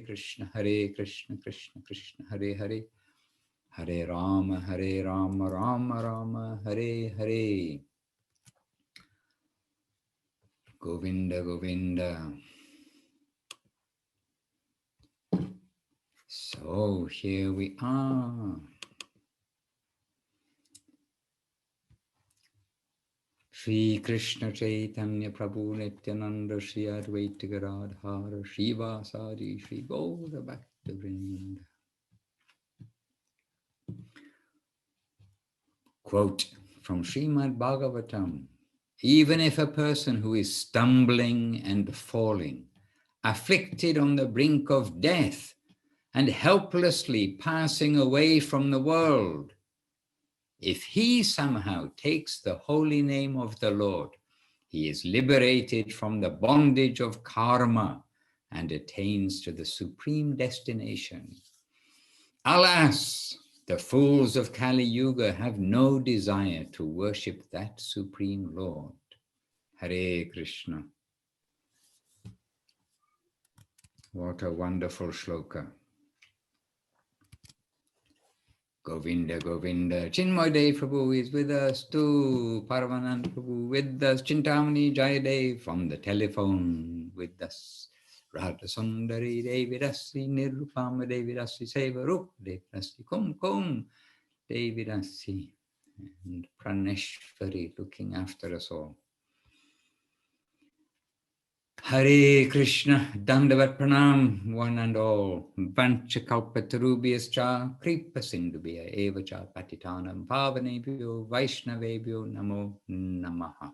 Krishna, Krishna Krishna, Hare Hare, Hare Rama, Rama Rama, Hare Hare. Govinda, Govinda. So here we are. Shri Krishna Chaitanya Prabhu Nityananda Shri Advaita Gadadhara Shri Vasadi Shri Gaura Bhakta Vrinda. Quote from Srimad Bhagavatam: even if a person who is stumbling and falling, afflicted on the brink of death, and helplessly passing away from the world, if he somehow takes the holy name of the Lord, he is liberated from the bondage of karma and attains to the supreme destination. Alas, the fools of Kali Yuga have no desire to worship that supreme Lord. Hare Krishna. What a wonderful shloka. Govinda, Govinda. Chinmoy Prabhu is with us too. Paramanand Prabhu with us. Chintamani Jayadev on the telephone with us. Radha Sundari Devidasi Nirupama Devidasi Sevarup Devidasi Kum Kum Devidasi and Praneshvari looking after us all. Hare Krishna, Dandavat Pranam, one and all. Vanchakalpatarubhyascha, Kripa Sindhubhya, Evacha Patitanam, Pavanebhyo, Vaishnavebhyo, Namo Namaha.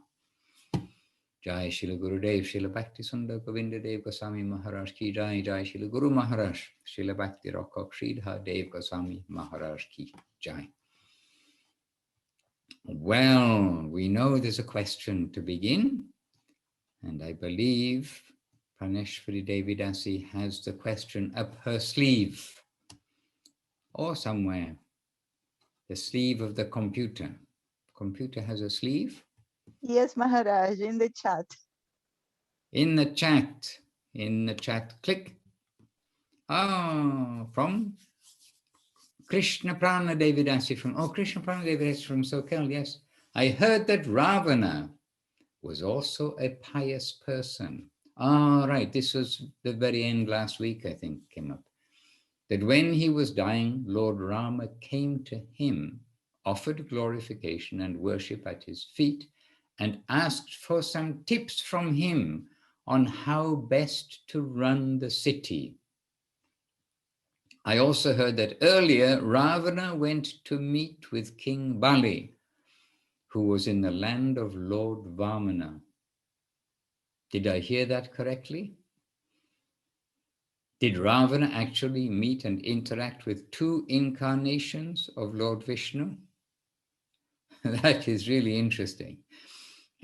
Jai Shila Gurudev, Shila Bhakti Sundar Govinda Dev Goswami Maharaj Ki Jai, Jai Shila Guru Maharaj, Shila Bhakti Rakak Sridhar Dev Goswami Maharaj Ki Jai. Well, we know there's a question to begin. And I believe Praneshwari Devidasi has the question up her sleeve or somewhere. The sleeve of the computer. Computer has a sleeve? Yes, Maharaj, in the chat. In the chat. In the chat. Click. Ah, from Krishna Prana Devidasi from, oh, Krishna Prana Devidasi from SoCal, yes. I heard that Ravana was also a pious person. Ah, right, this was the very end last week, I think, came up. That when he was dying, Lord Rama came to him, offered glorification and worship at his feet, and asked for some tips from him on how best to run the city. I also heard that earlier, Ravana went to meet with King Bali, who was in the land of Lord Vamana. Did I hear that correctly? Did Ravana actually meet and interact with two incarnations of Lord Vishnu? That is really interesting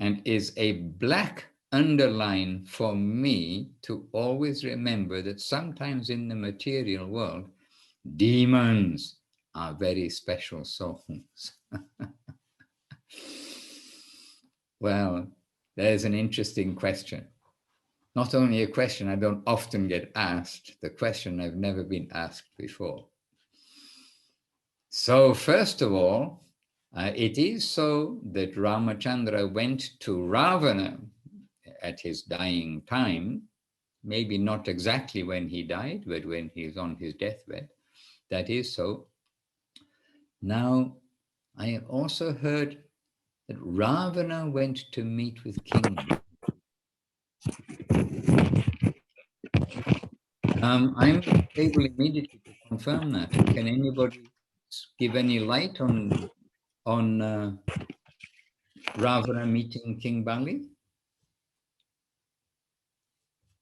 and is a black underline for me to always remember that sometimes in the material world, demons are very special souls. Well, there's an interesting question. Not only a question I don't often get asked, the question I've never been asked before. So first of all, it is so that Ramachandra went to Ravana at his dying time, maybe not exactly when he died, but when he was on his deathbed. That is so. Now, I have also heard that Ravana went to meet with King. I'm able immediately to confirm that. Can anybody give any light on Ravana meeting King Bali?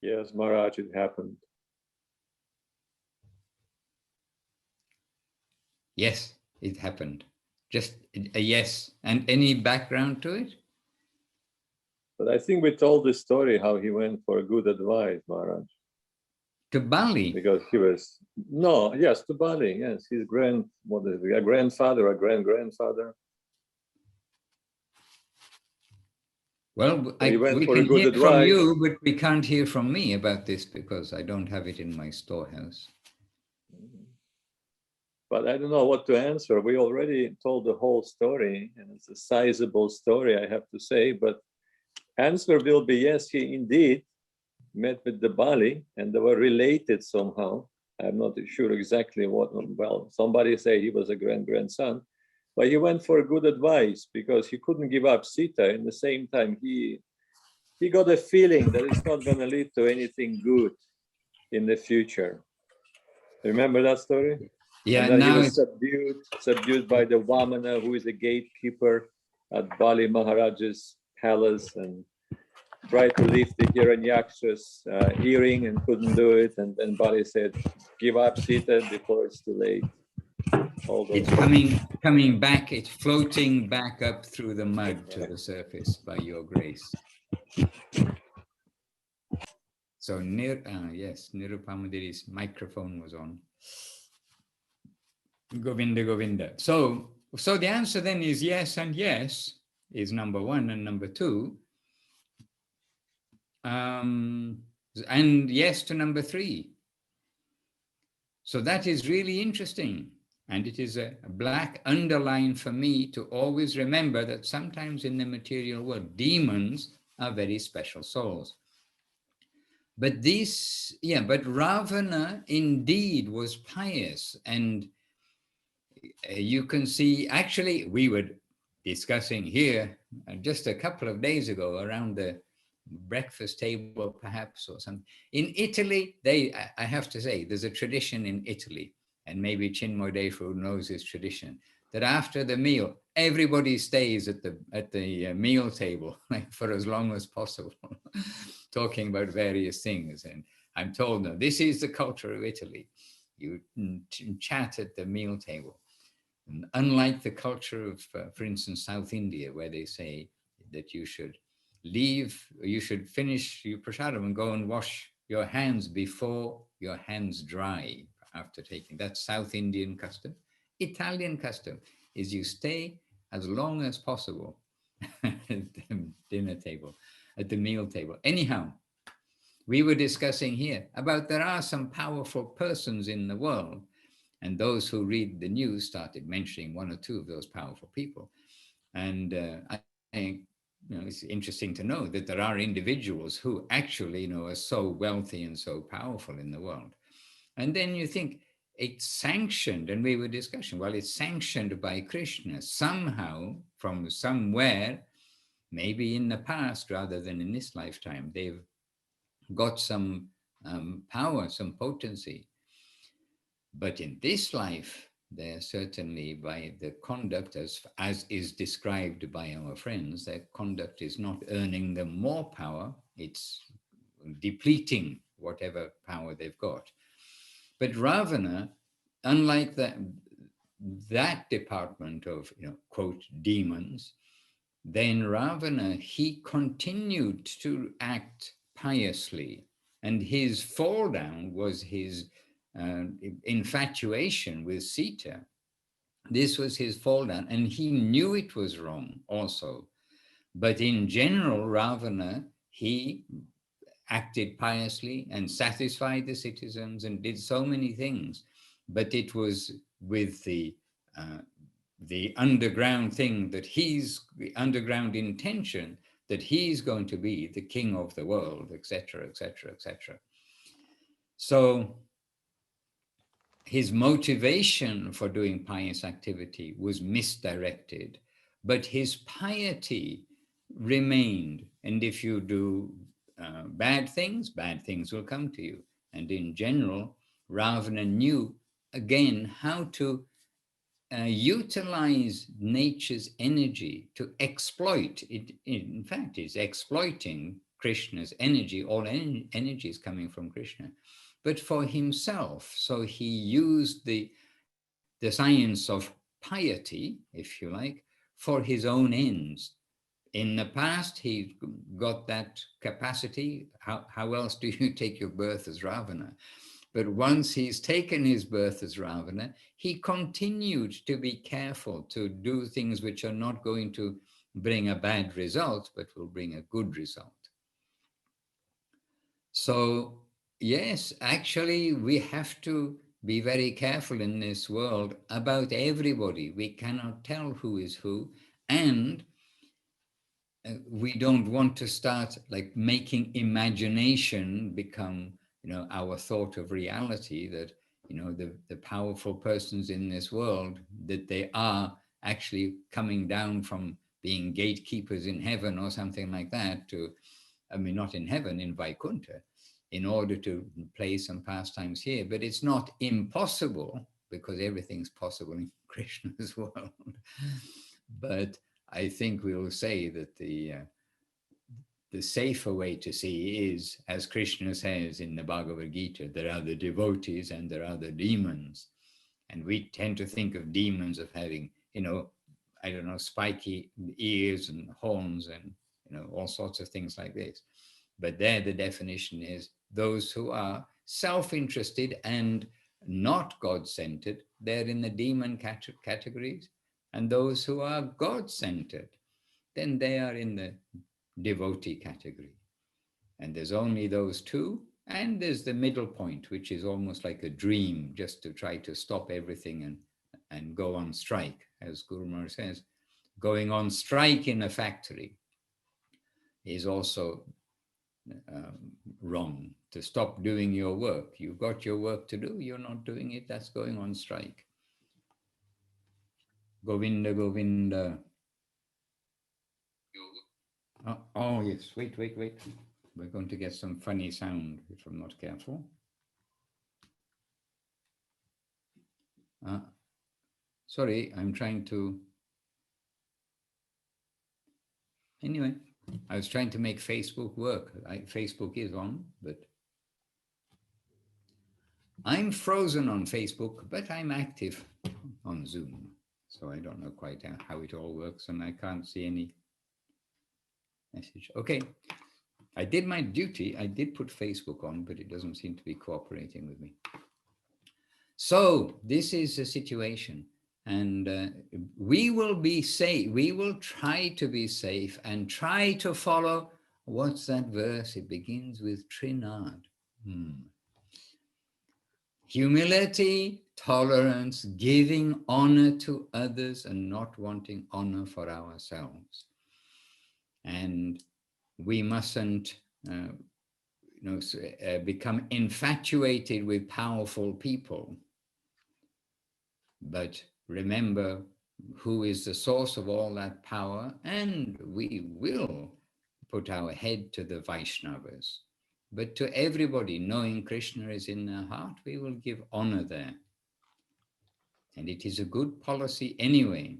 Yes, Maharaj, it happened. Yes, it happened. Just a yes. And any background to it? But I think we told the story how he went for good advice, Maharaj. To Bali? Because he was, no, yes, to Bali, yes. His grandfather or grand-grandfather. Well, So he went we for a can good hear from advice. you, but we can't hear from me about this because I don't have it in my storehouse. But I don't know what to answer. We already told the whole story, and it's a sizable story, I have to say. But answer will be yes, he indeed met with the Bali, and they were related somehow. I'm not sure exactly what. Well, somebody say he was a grandson, but he went for good advice because he couldn't give up Sita. In the same time, he got a feeling that it's not going to lead to anything good in the future. Remember that story? Yeah, and then he now was subdued by the Vamana, who is a gatekeeper at Bali Maharaja's palace, and tried to lift the Hiranyaksha's earring and couldn't do it. And then Bali said, give up Sita before it's too late. All those it's coming back, it's floating back up through the mud to the surface by your grace. So yes, Nirupamadiri's microphone was on. Govinda, Govinda. So the answer then is yes and yes is number one, and number two. And yes to number three. So that is really interesting. And it is a black underline for me to always remember that sometimes in the material world, demons are very special souls. But but Ravana indeed was pious. And you can see, actually, we were discussing here just a couple of days ago around the breakfast table, perhaps, or something. In Italy, I have to say, there's a tradition in Italy, and maybe Chinmoy Defu knows this tradition, that after the meal, everybody stays at the meal table like for as long as possible, talking about various things. And I'm told, no, this is the culture of Italy. You chat at the meal table. And unlike the culture of, for instance, South India, where they say that you should finish your prasadam and go and wash your hands before your hands dry after taking. That's South Indian custom. Italian custom is you stay as long as possible at the dinner table, at the meal table. Anyhow, we were discussing here about there are some powerful persons in the world, and those who read the news started mentioning one or two of those powerful people. And I think, it's interesting to know that there are individuals who actually, are so wealthy and so powerful in the world. And then you think it's sanctioned, and we were discussing, well, it's sanctioned by Krishna somehow from somewhere, maybe in the past rather than in this lifetime. They've got some power, some potency. But in this life, they're certainly, by the conduct as is described by our friends, their conduct is not earning them more power, it's depleting whatever power they've got. But Ravana, unlike that department of, quote, demons, then Ravana, he continued to act piously, and his fall down was his infatuation with Sita. This was his fall down, and he knew it was wrong also. But in general, Ravana, he acted piously and satisfied the citizens and did so many things. But it was with the underground thing that the underground intention that he's going to be the king of the world, etc., etc., etc. So his motivation for doing pious activity was misdirected, but his piety remained. And if you do bad things will come to you. And in general, Ravana knew, again, how to utilize nature's energy to exploit it. In fact, it's exploiting Krishna's energy. All energy is coming from Krishna, but for himself. So he used the science of piety, if you like, for his own ends. In the past, he got that capacity. How else do you take your birth as Ravana? But once he's taken his birth as Ravana, he continued to be careful to do things which are not going to bring a bad result, but will bring a good result. So yes, actually we have to be very careful in this world about everybody. We cannot tell who is who, and we don't want to start like making imagination become, our thought of reality, that, the powerful persons in this world, that they are actually coming down from being gatekeepers in heaven or something like that to, not in heaven, in Vaikuntha, in order to play some pastimes here. But it's not impossible, because everything's possible in Krishna's world. But I think we will say that the safer way to see is, as Krishna says in the Bhagavad Gita, there are the devotees and there are the demons. And we tend to think of demons of having, spiky ears and horns and, all sorts of things like this. But there the definition is those who are self-interested and not God-centered, they're in the demon categories. And those who are God-centered, then they are in the devotee category. And there's only those two, and there's the middle point, which is almost like a dream, just to try to stop everything and go on strike. As Guru Maharaj says, going on strike in a factory is also wrong. To stop doing your work. You've got your work to do, you're not doing it, that's going on strike. Govinda, Govinda. Oh yes, wait. We're going to get some funny sound if I'm not careful. Sorry, I'm trying to... Anyway, I was trying to make Facebook work. Facebook is on, but... I'm frozen on Facebook, but I'm active on Zoom. So I don't know quite how it all works, and I can't see any message. Okay, I did my duty. I did put Facebook on, but it doesn't seem to be cooperating with me. So this is the situation, and we will be safe. We will try to be safe and try to follow. What's that verse? It begins with Trinad. Humility, tolerance, giving honor to others and not wanting honor for ourselves. And we mustn't become infatuated with powerful people. But remember who is the source of all that power, and we will put our head to the Vaishnavas. But to everybody, knowing Krishna is in their heart, we will give honor there. And it is a good policy anyway,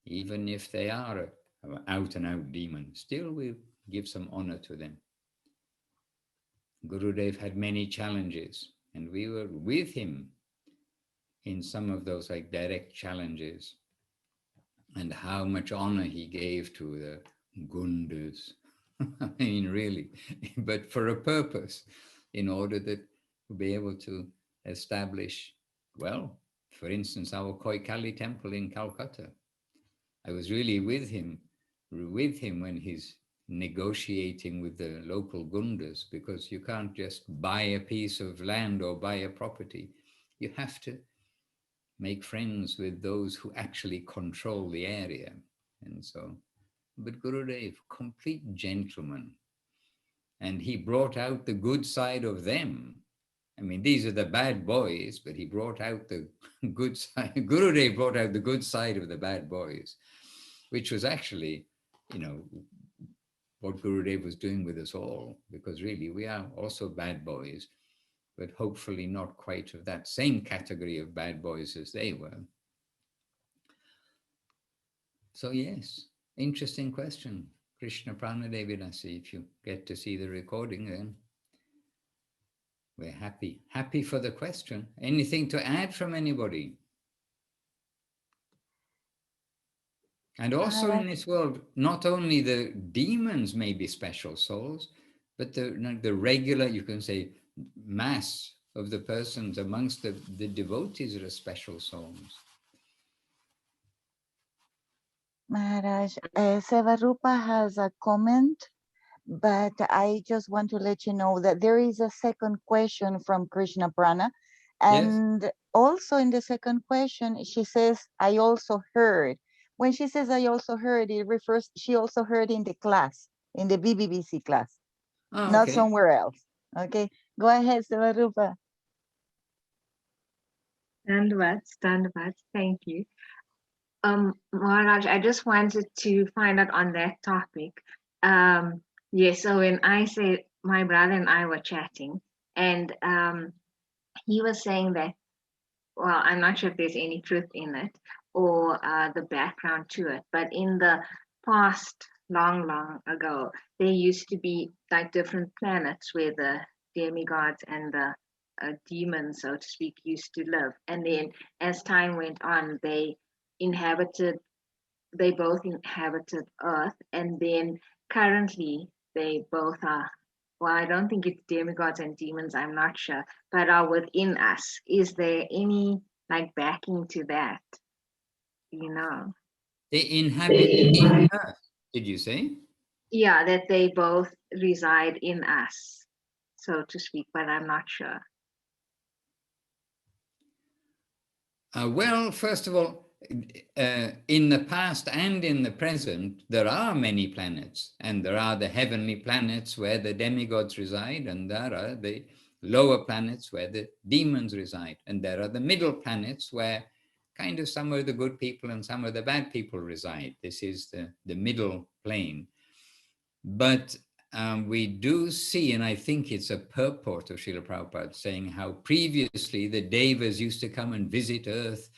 even if they are an out-and-out demon, still we give some honor to them. Gurudev had many challenges, and we were with him in some of those like direct challenges, and how much honor he gave to the Gundas. I mean, really, but for a purpose, in order that to be able to establish, well, for instance, our Koikali temple in Calcutta. I was really with him when he's negotiating with the local Gundas, because you can't just buy a piece of land or buy a property. You have to make friends with those who actually control the area. And so, but Gurudev, complete gentleman. And he brought out the good side of them. I mean, these are the bad boys, but he brought out the good side. Gurudev brought out the good side of the bad boys, which was actually, what Gurudev was doing with us all, because really we are also bad boys, but hopefully not quite of that same category of bad boys as they were. So yes, interesting question. Krishna Pranadevidasi, if you get to see the recording, then we're happy. Happy for the question. Anything to add from anybody? And also in this world, not only the demons may be special souls, but the regular, you can say, mass of the persons amongst the devotees are special souls. Maharaj, Sevarupa has a comment, but I just want to let you know that there is a second question from Krishna Prana. Yes. And also in the second question, she says, I also heard. When she says I also heard, it refers, she also heard in the class, in the BBBC class, Oh, not okay. somewhere else. Okay, go ahead, Sevarupa. Dandavats, thank you. Maharaj, I just wanted to find out on that topic. Yes, so when I said my brother and I were chatting, and he was saying that, well, I'm not sure if there's any truth in it or the background to it, but in the past, long ago, there used to be like different planets where the demigods and the demons, so to speak, used to live. And then as time went on, they both inhabited Earth, and then currently they both are, well, I don't think it's demigods and demons, I'm not sure, but are within us. Is there any like backing to that? You know? They inhabit in Earth, did you say? Yeah, that they both reside in us, so to speak, but I'm not sure. Well, first of all, in the past and in the present, there are many planets, and there are the heavenly planets where the demigods reside, and there are the lower planets where the demons reside, and there are the middle planets where kind of some of the good people and some of the bad people reside. This is the middle plane. But we do see, and I think it's a purport of Srila Prabhupada, saying how previously the devas used to come and visit Earth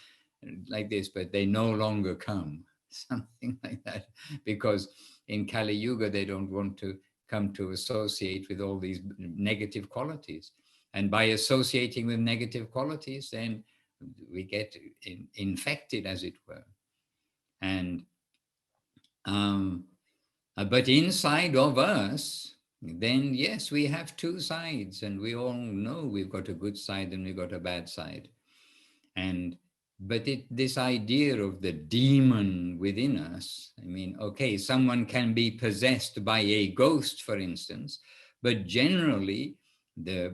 like this, but they no longer come, something like that, because in Kali Yuga, they don't want to come to associate with all these negative qualities. And by associating with negative qualities, then we get infected, as it were. And but inside of us, then yes, we have two sides, and we all know we've got a good side and we've got a bad side. But this idea of the demon within us, I mean, okay, someone can be possessed by a ghost, for instance, but generally the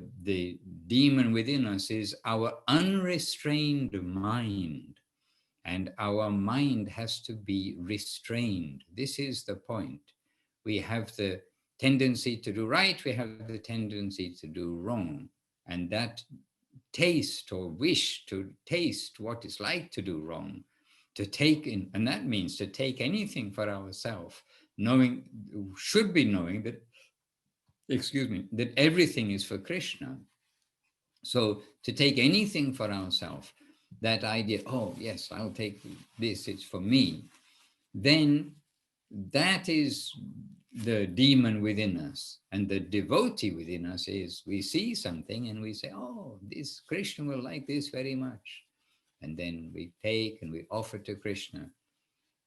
demon within us is our unrestrained mind. And our mind has to be restrained. This is the point. We have the tendency to do right, we have the tendency to do wrong. And that taste or wish to taste what it's like to do wrong, to take in, and that means to take anything for ourselves, should be knowing that, that everything is for Krishna. So to take anything for ourselves, that idea, oh yes, I'll take this, it's for me, then that is the demon within us. And the devotee within us is, we see something and we say, oh, this Krishna will like this very much. And then we take and we offer to Krishna.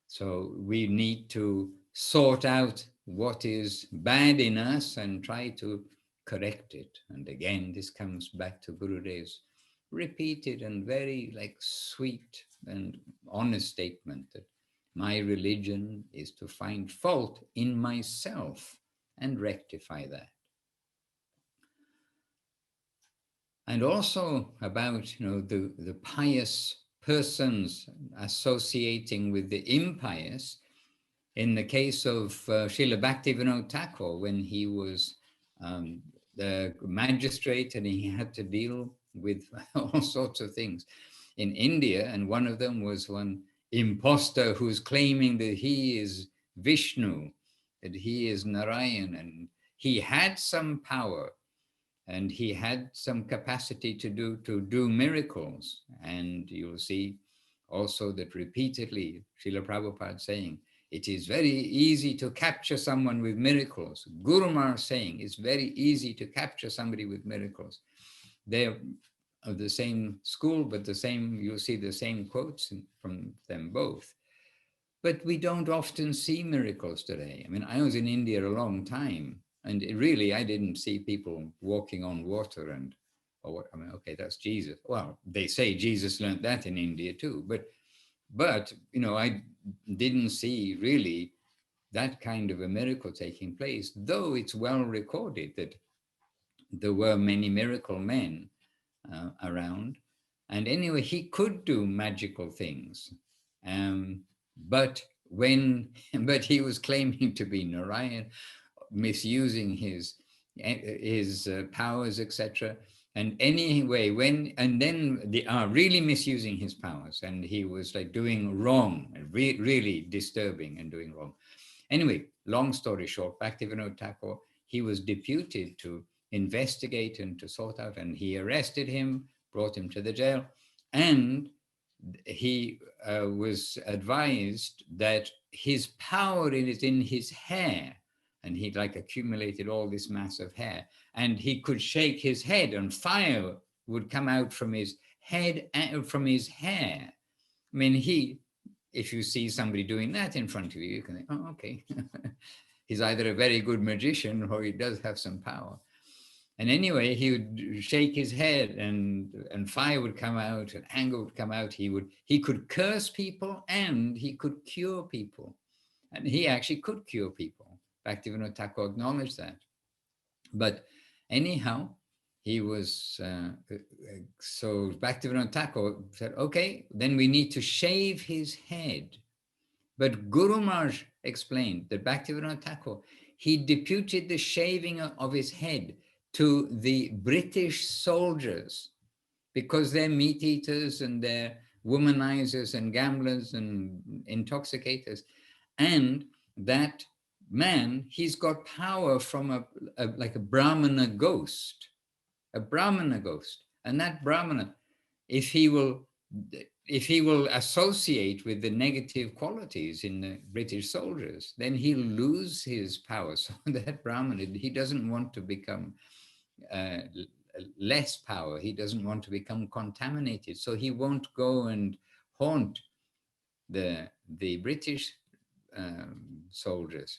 So we need to sort out what is bad in us and try to correct it. And again, this comes back to Gurudev's repeated and very sweet and honest statement that my religion is to find fault in myself and rectify that. And also about the pious persons associating with the impious. In the case of Srila Bhaktivinoda Thakur, when he was the magistrate and he had to deal with all sorts of things in India, and one of them was one imposter who's claiming that he is Vishnu, that he is Narayan, and he had some power and he had some capacity to do miracles. And you'll see also that repeatedly Srila Prabhupada saying, it is very easy to capture someone with miracles. Guru Maharaj saying it's very easy to capture somebody with miracles. They're of the same school, but you'll see the same quotes from them both. But we don't often see miracles today. I mean, I was in India a long time, and I didn't see people walking on water okay, that's Jesus. Well, they say Jesus learned that in India too, but But, you know, I didn't see really that kind of a miracle taking place, though it's well recorded that there were many miracle men around. And anyway, he could do magical things. But he was claiming to be Narayan, misusing his powers, etc. And anyway, then they are really misusing his powers, and he was like doing wrong, really disturbing and doing wrong. Anyway, long story short, Bhaktivinoda Thakur, he was deputed to investigate and to sort out, and he arrested him, brought him to the jail, and he was advised that his power is in his hair, and he like accumulated all this mass of hair, and he could shake his head and fire would come out from his head and from his hair. I mean, if you see somebody doing that in front of you, you can think, oh, okay. He's either a very good magician or he does have some power. And anyway, he would shake his head and fire would come out and anger would come out. He could curse people and he could cure people. And he actually could cure people. Bhaktivinoda Thakur acknowledged that. But anyhow, he was, so Bhaktivinoda Thakur said, okay, then we need to shave his head. But Guru Maharaj explained that Bhaktivinoda Thakur, he deputed the shaving of his head to the British soldiers because they're meat eaters and they're womanizers and gamblers and intoxicators. And that man, he's got power from like a Brahmana ghost, and that Brahmana, if he will associate with the negative qualities in the British soldiers, then he'll lose his power. So that Brahmana, he doesn't want to become less power. He doesn't want to become contaminated. So he won't go and haunt the British soldiers.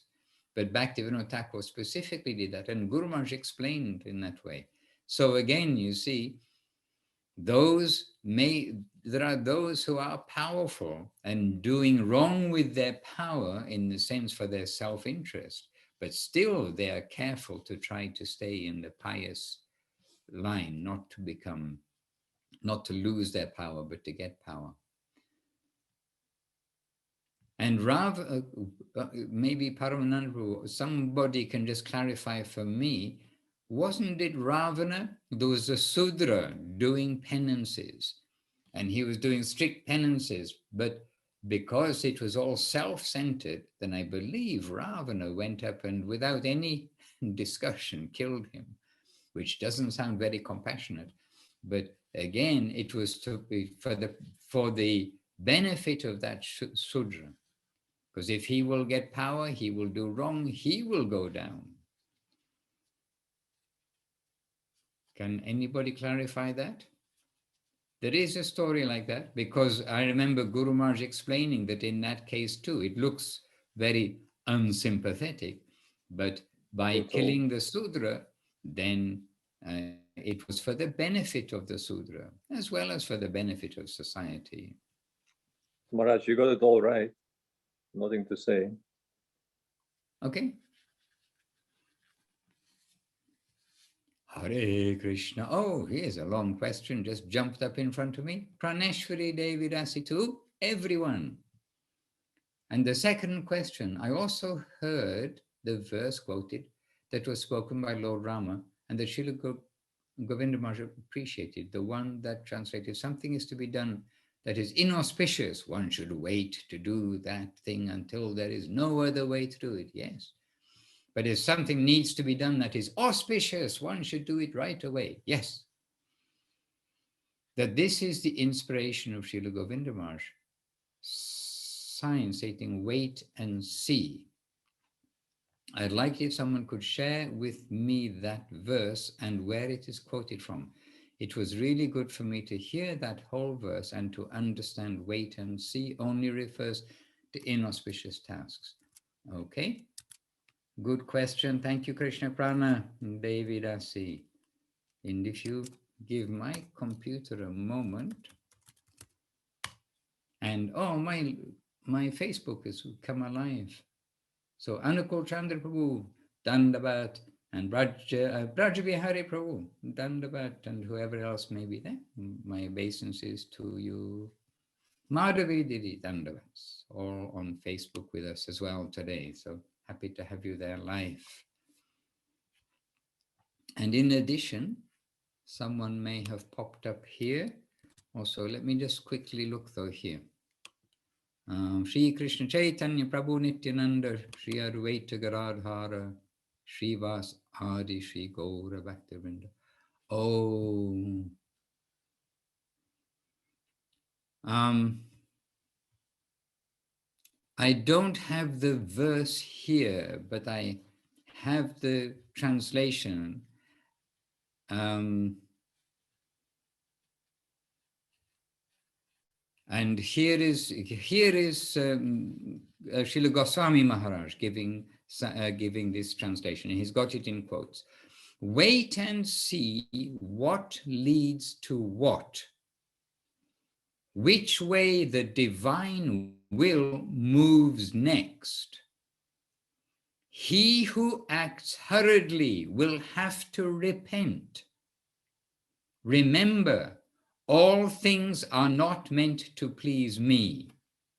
But Bhaktivinoda Thakur specifically did that, and Guru Maharaj explained in that way. So again, you see, there are those who are powerful and doing wrong with their power in the sense for their self-interest, but still they are careful to try to stay in the pious line, not to lose their power, but to get power. And maybe Paramananda, somebody can just clarify for me, wasn't it Ravana? There was a Sudra doing penances, and he was doing strict penances, but because it was all self-centered, then I believe Ravana went up and without any discussion killed him, which doesn't sound very compassionate. But again, it was to be for the benefit of that Sudra. Because if he will get power, he will do wrong, he will go down. Can anybody clarify that? There is a story like that, because I remember Guru Maharaj explaining that in that case too, it looks very unsympathetic, but by killing the Sudra, then it was for the benefit of the Sudra, as well as for the benefit of society. Maharaj, you got it all right. Nothing to say. Okay. Hare Krishna. Oh, here's a long question, just jumped up in front of me. Praneshwari Devi Rasi to everyone. And the second question, I also heard the verse quoted that was spoken by Lord Rama and that Śrīla Govinda Maharaj appreciated, the one that translated, something is to be done that is inauspicious. One should wait to do that thing until there is no other way to do it. Yes. But if something needs to be done that is auspicious, one should do it right away. Yes. That this is the inspiration of Śrīla Govinda Maharaj. Sign stating, wait and see. I'd like if someone could share with me that verse and where it is quoted from. It was really good for me to hear that whole verse and to understand wait and see only refers to inauspicious tasks. Okay. Good question. Thank you, Krishna Prana, Devi Rasi. And if you give my computer a moment, And oh, my Facebook has come alive. So Anukul Chandra Prabhu, Dandabat, and Braj Bihari Prabhu, Dandabat, and whoever else may be there. My obeisances to you. Madhavi Didi, Dandavats, all on Facebook with us as well today. So happy to have you there live. And in addition, someone may have popped up here. Also, let me just quickly look though here. Shri Krishna Chaitanya Prabhu Nityananda, Shri Advaita Garadhara, Shri Vas Adi, Shri Gaura Bhaktivinoda. Oh, I don't have the verse here, but I have the translation. And here is Srila Goswami Maharaj giving this translation. He's got it in quotes. Wait and see what leads to what. Which way the divine will moves next. He who acts hurriedly will have to repent. Remember, all things are not meant to please me.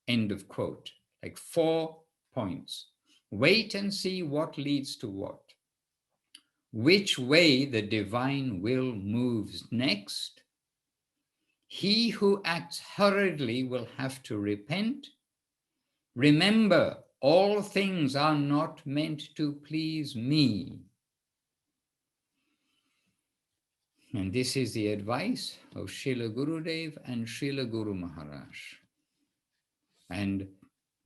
End of quote. Like 4 points. Wait and see what leads to what. Which way the divine will moves next. He who acts hurriedly will have to repent. Remember, all things are not meant to please me. And this is the advice of Srila Gurudev and Srila Guru Maharaj. And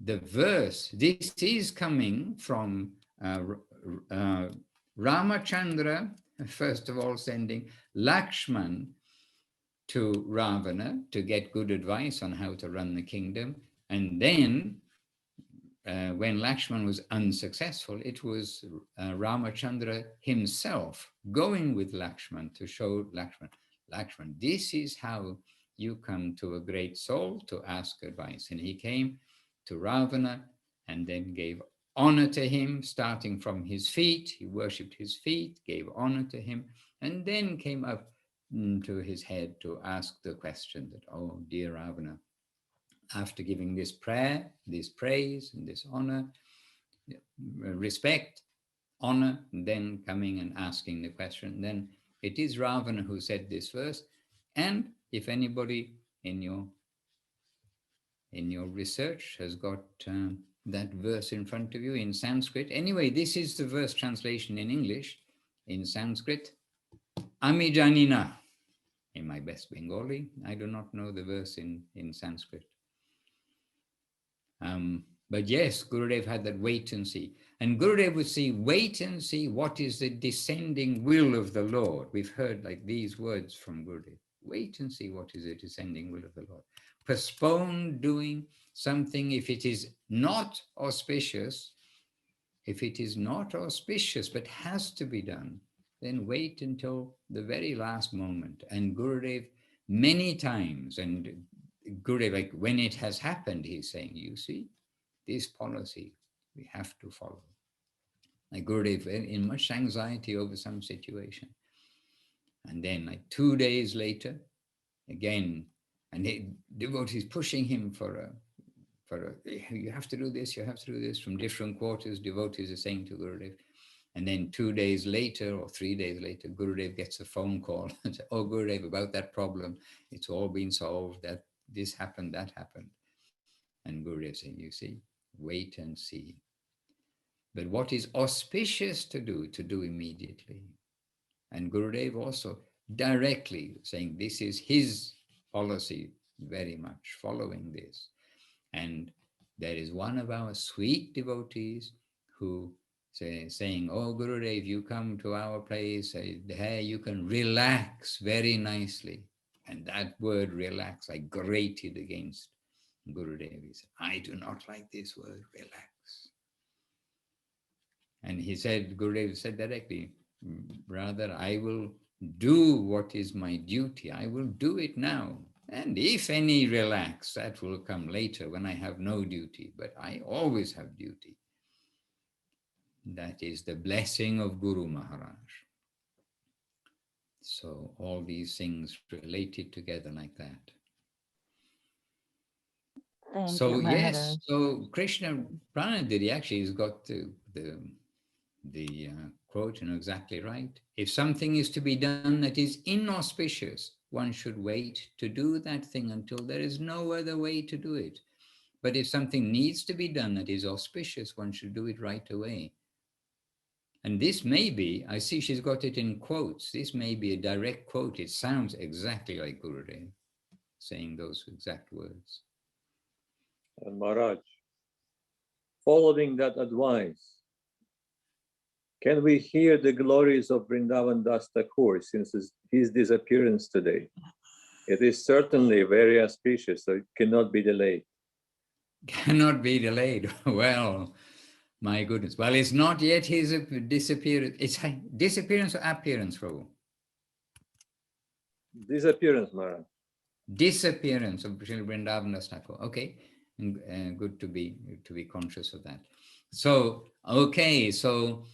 the verse, this is coming from Ramachandra, first of all sending Lakshman to Ravana to get good advice on how to run the kingdom. And then when Lakshman was unsuccessful, it was Ramachandra himself going with Lakshman to show Lakshman, this is how you come to a great soul to ask advice. And he came to Ravana and then gave honor to him, starting from his feet. He worshipped his feet, gave honor to him, and then came up to his head to ask the question that, oh, dear Ravana, after giving this prayer, this praise, and this honor, respect, honor, and then coming and asking the question, then it is Ravana who said this verse. And if anybody in your research has got that verse in front of you in Sanskrit, anyway, this is the verse translation in English. In Sanskrit, Ami Janina. In my best Bengali, I do not know the verse in Sanskrit. But yes, Gurudev had that wait and see. And Gurudev would say, wait and see what is the descending will of the Lord. We've heard like these words from Gurudev. Wait and see what is the descending will of the Lord. Postpone doing something if it is not auspicious. If it is not auspicious but has to be done, then wait until the very last moment. And Gurudev many times, and Gurudev, like when it has happened, he's saying, you see, this policy we have to follow. Like Gurudev in much anxiety over some situation. And then like 2 days later, again, and devotees pushing him you have to do this, you have to do this. From different quarters, devotees are saying to Gurudev. And then 2 days later or 3 days later, Gurudev gets a phone call and says, oh, Gurudev, about that problem, it's all been solved, that this happened, that happened. And Gurudev saying, you see, wait and see. But what is auspicious to do immediately. And Gurudev also directly saying, this is his policy, very much following this. And there is one of our sweet devotees who saying, oh, Gurudev, you come to our place, there you can relax very nicely. And that word relax, I grated against Gurudev. He said, I do not like this word, relax. And he said, Gurudev said directly, brother, I will do what is my duty. I will do it now. And if any relax, that will come later when I have no duty, but I always have duty. That is the blessing of Guru Maharaj. So all these things related together like that. Thank So you, yes, Maharaj. so Krishna Pranadiri actually has got the quote, exactly right. If something is to be done that is inauspicious, one should wait to do that thing until there is no other way to do it. But if something needs to be done that is auspicious, one should do it right away. And this may be, I see she's got it in quotes, this may be a direct quote. It sounds exactly like Gurudev saying those exact words. And Maharaj, following that advice, can we hear the glories of Vṛndāvan Dās Ṭhākur since his disappearance today? It is certainly very auspicious, so it cannot be delayed. Cannot be delayed. Well, my goodness. Well, it's not yet his disappearance. It's disappearance or appearance, Prabhu? Disappearance, Maharaj. Disappearance of Śrīla Vṛndāvan Dās Ṭhākur. Okay, good to be conscious of that. So, okay, so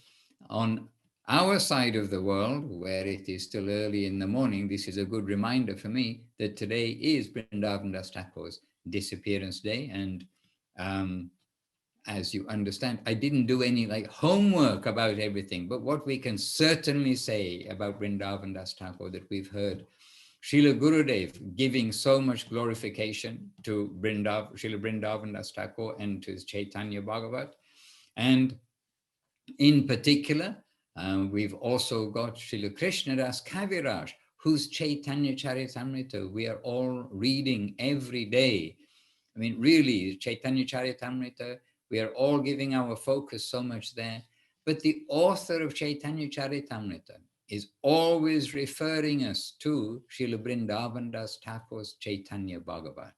on our side of the world, where it is still early in the morning, this is a good reminder for me that today is Vṛndāvan Dās Ṭhākur's disappearance day. And as you understand, I didn't do any homework about everything, but what we can certainly say about Vṛndāvan Dās Ṭhākur that we've heard Srila Gurudev giving so much glorification to Srila Vṛndāvan Dās Ṭhākur and to his Chaitanya Bhagavat. And in particular, we've also got Srila Krishnadas Kaviraj, whose Chaitanya Charitamrita we are all reading every day. I mean, really, Chaitanya Charitamrita, we are all giving our focus so much there. But the author of Chaitanya Charitamrita is always referring us to Srila Vṛndāvan Dās Ṭhākur's Chaitanya Bhagavat.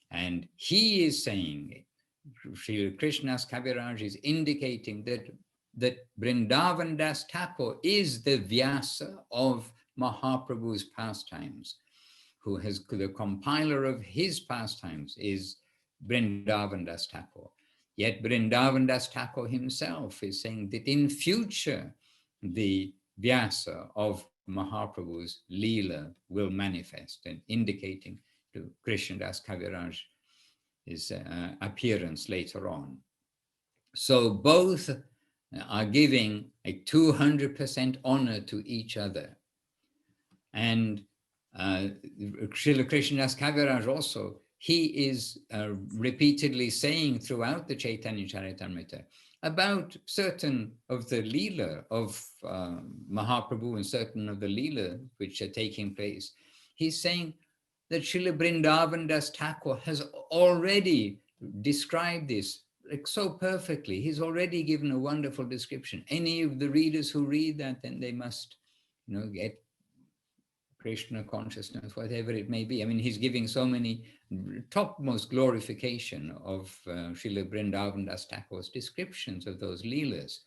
And he is saying, Srila Krishnadas Kaviraj is indicating that Vṛndāvan Dās Ṭhākur is the Vyasa of Mahaprabhu's pastimes, who has the compiler of his pastimes is Vṛndāvan Dās Ṭhākur. Yet Vṛndāvan Dās Ṭhākur himself is saying that in future, the Vyasa of Mahaprabhu's Leela will manifest, and indicating to Krishnadas Kaviraj his appearance later on. So both are giving a 200% honor to each other. And Srila Krishnadas Kaviraj also, he is repeatedly saying throughout the Chaitanya Charitamrita about certain of the Leela of Mahaprabhu and certain of the Leela which are taking place. He's saying that Srila Vṛndāvan Dās Ṭhākur has already described this so perfectly. He's already given a wonderful description. Any of the readers who read that, then they must, get Krishna consciousness, whatever it may be. I mean, he's giving so many topmost glorification of Srila Vṛndāvan Dās Ṭhākur's descriptions of those Leelas.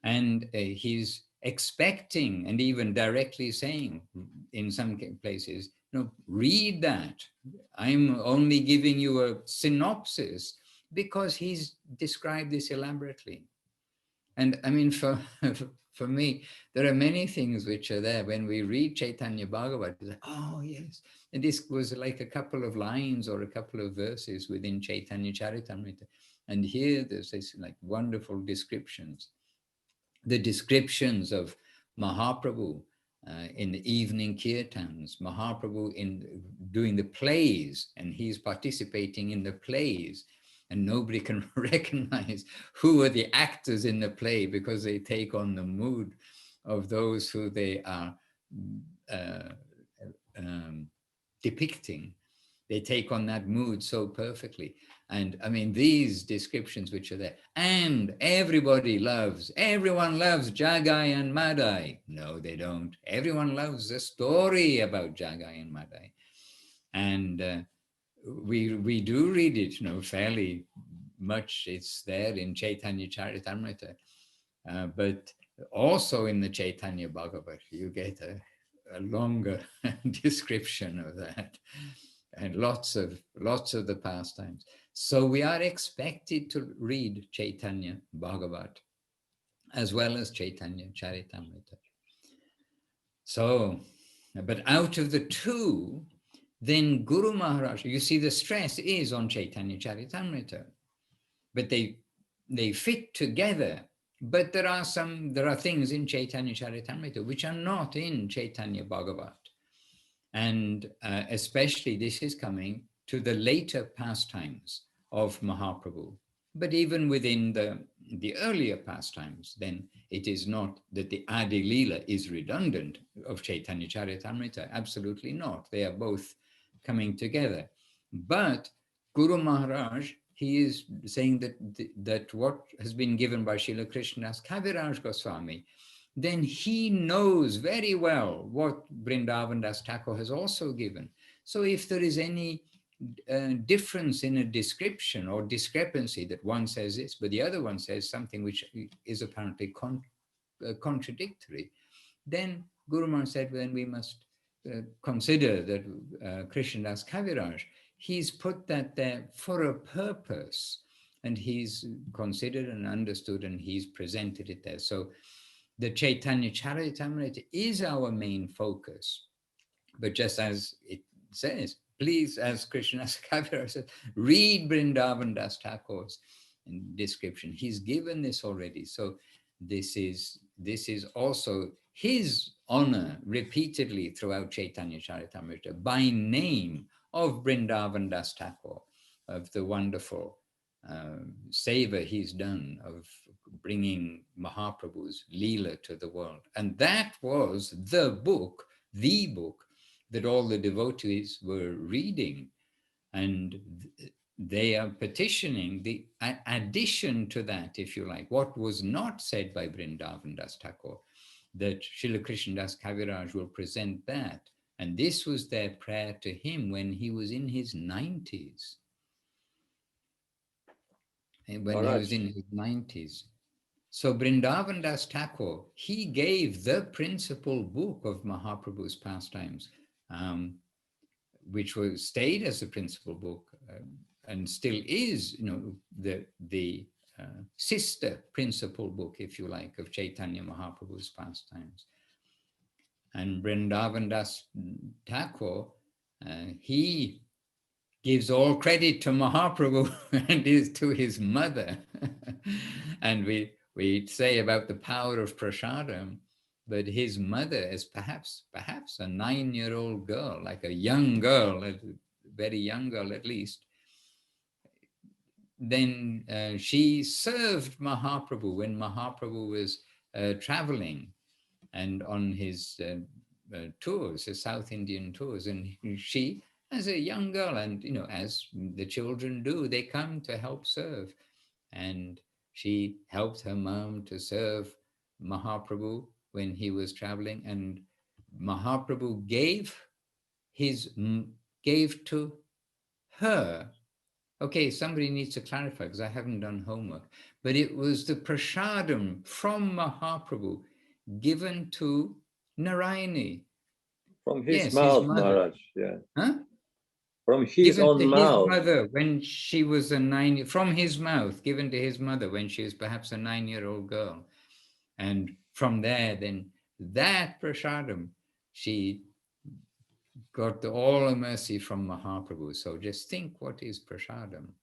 And he's expecting and even directly saying in some places, read that. I'm only giving you a synopsis because he's described this elaborately. And I mean, for me, there are many things which are there. When we read Chaitanya Bhagavat, it's like, oh yes. And this was like a couple of lines or a couple of verses within Chaitanya Charitamrita. And here there's this wonderful descriptions. The descriptions of Mahaprabhu in the evening kirtans, Mahaprabhu in doing the plays, and he's participating in the plays. And nobody can recognize who are the actors in the play because they take on the mood of those who they are depicting. They take on that mood so perfectly. And I mean, these descriptions which are there, and everyone loves Jagai and Madai. No, they don't. Everyone loves the story about Jagai and Madai. And we do read it, fairly much. It's there in Chaitanya Charitamrita, but also in the Chaitanya Bhagavat, you get a longer description of that, and lots of the pastimes. So we are expected to read Chaitanya Bhagavat as well as Chaitanya Charitamrita. So, but out of the two, then Guru Maharaj, you see the stress is on Chaitanya Charitamrita, but they fit together. But there are things in Chaitanya Charitamrita which are not in Chaitanya Bhagavat. And especially this is coming to the later pastimes of Mahaprabhu. But even within the earlier pastimes, then it is not that the Adi Leela is redundant of Chaitanya Charitamrita. Absolutely not. They are both coming together. But Guru Maharaj, he is saying that what has been given by Śrīla Krishnadas Kaviraj Goswami, then he knows very well what Vṛndāvan Dās Ṭhākur has also given. So if there is any difference in a description or discrepancy, that one says this, but the other one says something which is apparently contradictory, then Guru Maharaj said, then we must consider that Krishnadas Kaviraj, he's put that there for a purpose, and he's considered and understood, and he's presented it there. So the Chaitanya Charitamrita is our main focus. But just as it says, please, as Krishnadas Kaviraj said, read Vṛndāvan Dās Ṭhākur's description. He's given this already. So this is also his honor repeatedly throughout Chaitanya Charitamrita by name of Vṛndāvan Dās Ṭhākur, of the wonderful seva he's done of bringing Mahaprabhu's Leela to the world. And that was the book that all the devotees were reading. And they are petitioning the addition to that, if you like, what was not said by Vṛndāvan Dās Ṭhākur, that Śrīla Krishnadas Kaviraj will present that. And this was their prayer to him when he was in his 90s. When he was in his 90s. So Vṛndāvan Dās Ṭhākur, he gave the principal book of Mahaprabhu's pastimes, which stayed as the principal book and still is, the sister principal book, if you like, of Chaitanya Mahaprabhu's pastimes. And Vṛndāvan Dās Ṭhākur, he gives all credit to Mahaprabhu and to his mother. And we say about the power of prasadam, but his mother is perhaps a 9-year-old girl, like a young girl, a very young girl at least. Then she served Mahaprabhu when Mahaprabhu was traveling and on his tours, his South Indian tours. And she, as a young girl, and as the children do, they come to help serve. And she helped her mom to serve Mahaprabhu when he was traveling, and Mahaprabhu gave to her. Okay, somebody needs to clarify because I haven't done homework, but it was the prasadam from Mahaprabhu given to Narayani. From his mouth, his Maharaj, yeah. Huh? From his given own to mouth. His mother when she was from his mouth, given to his mother when she was perhaps a 9-year-old girl. And from there, then that prasadam, she got all the mercy from Mahaprabhu. So just think, what is prasadam?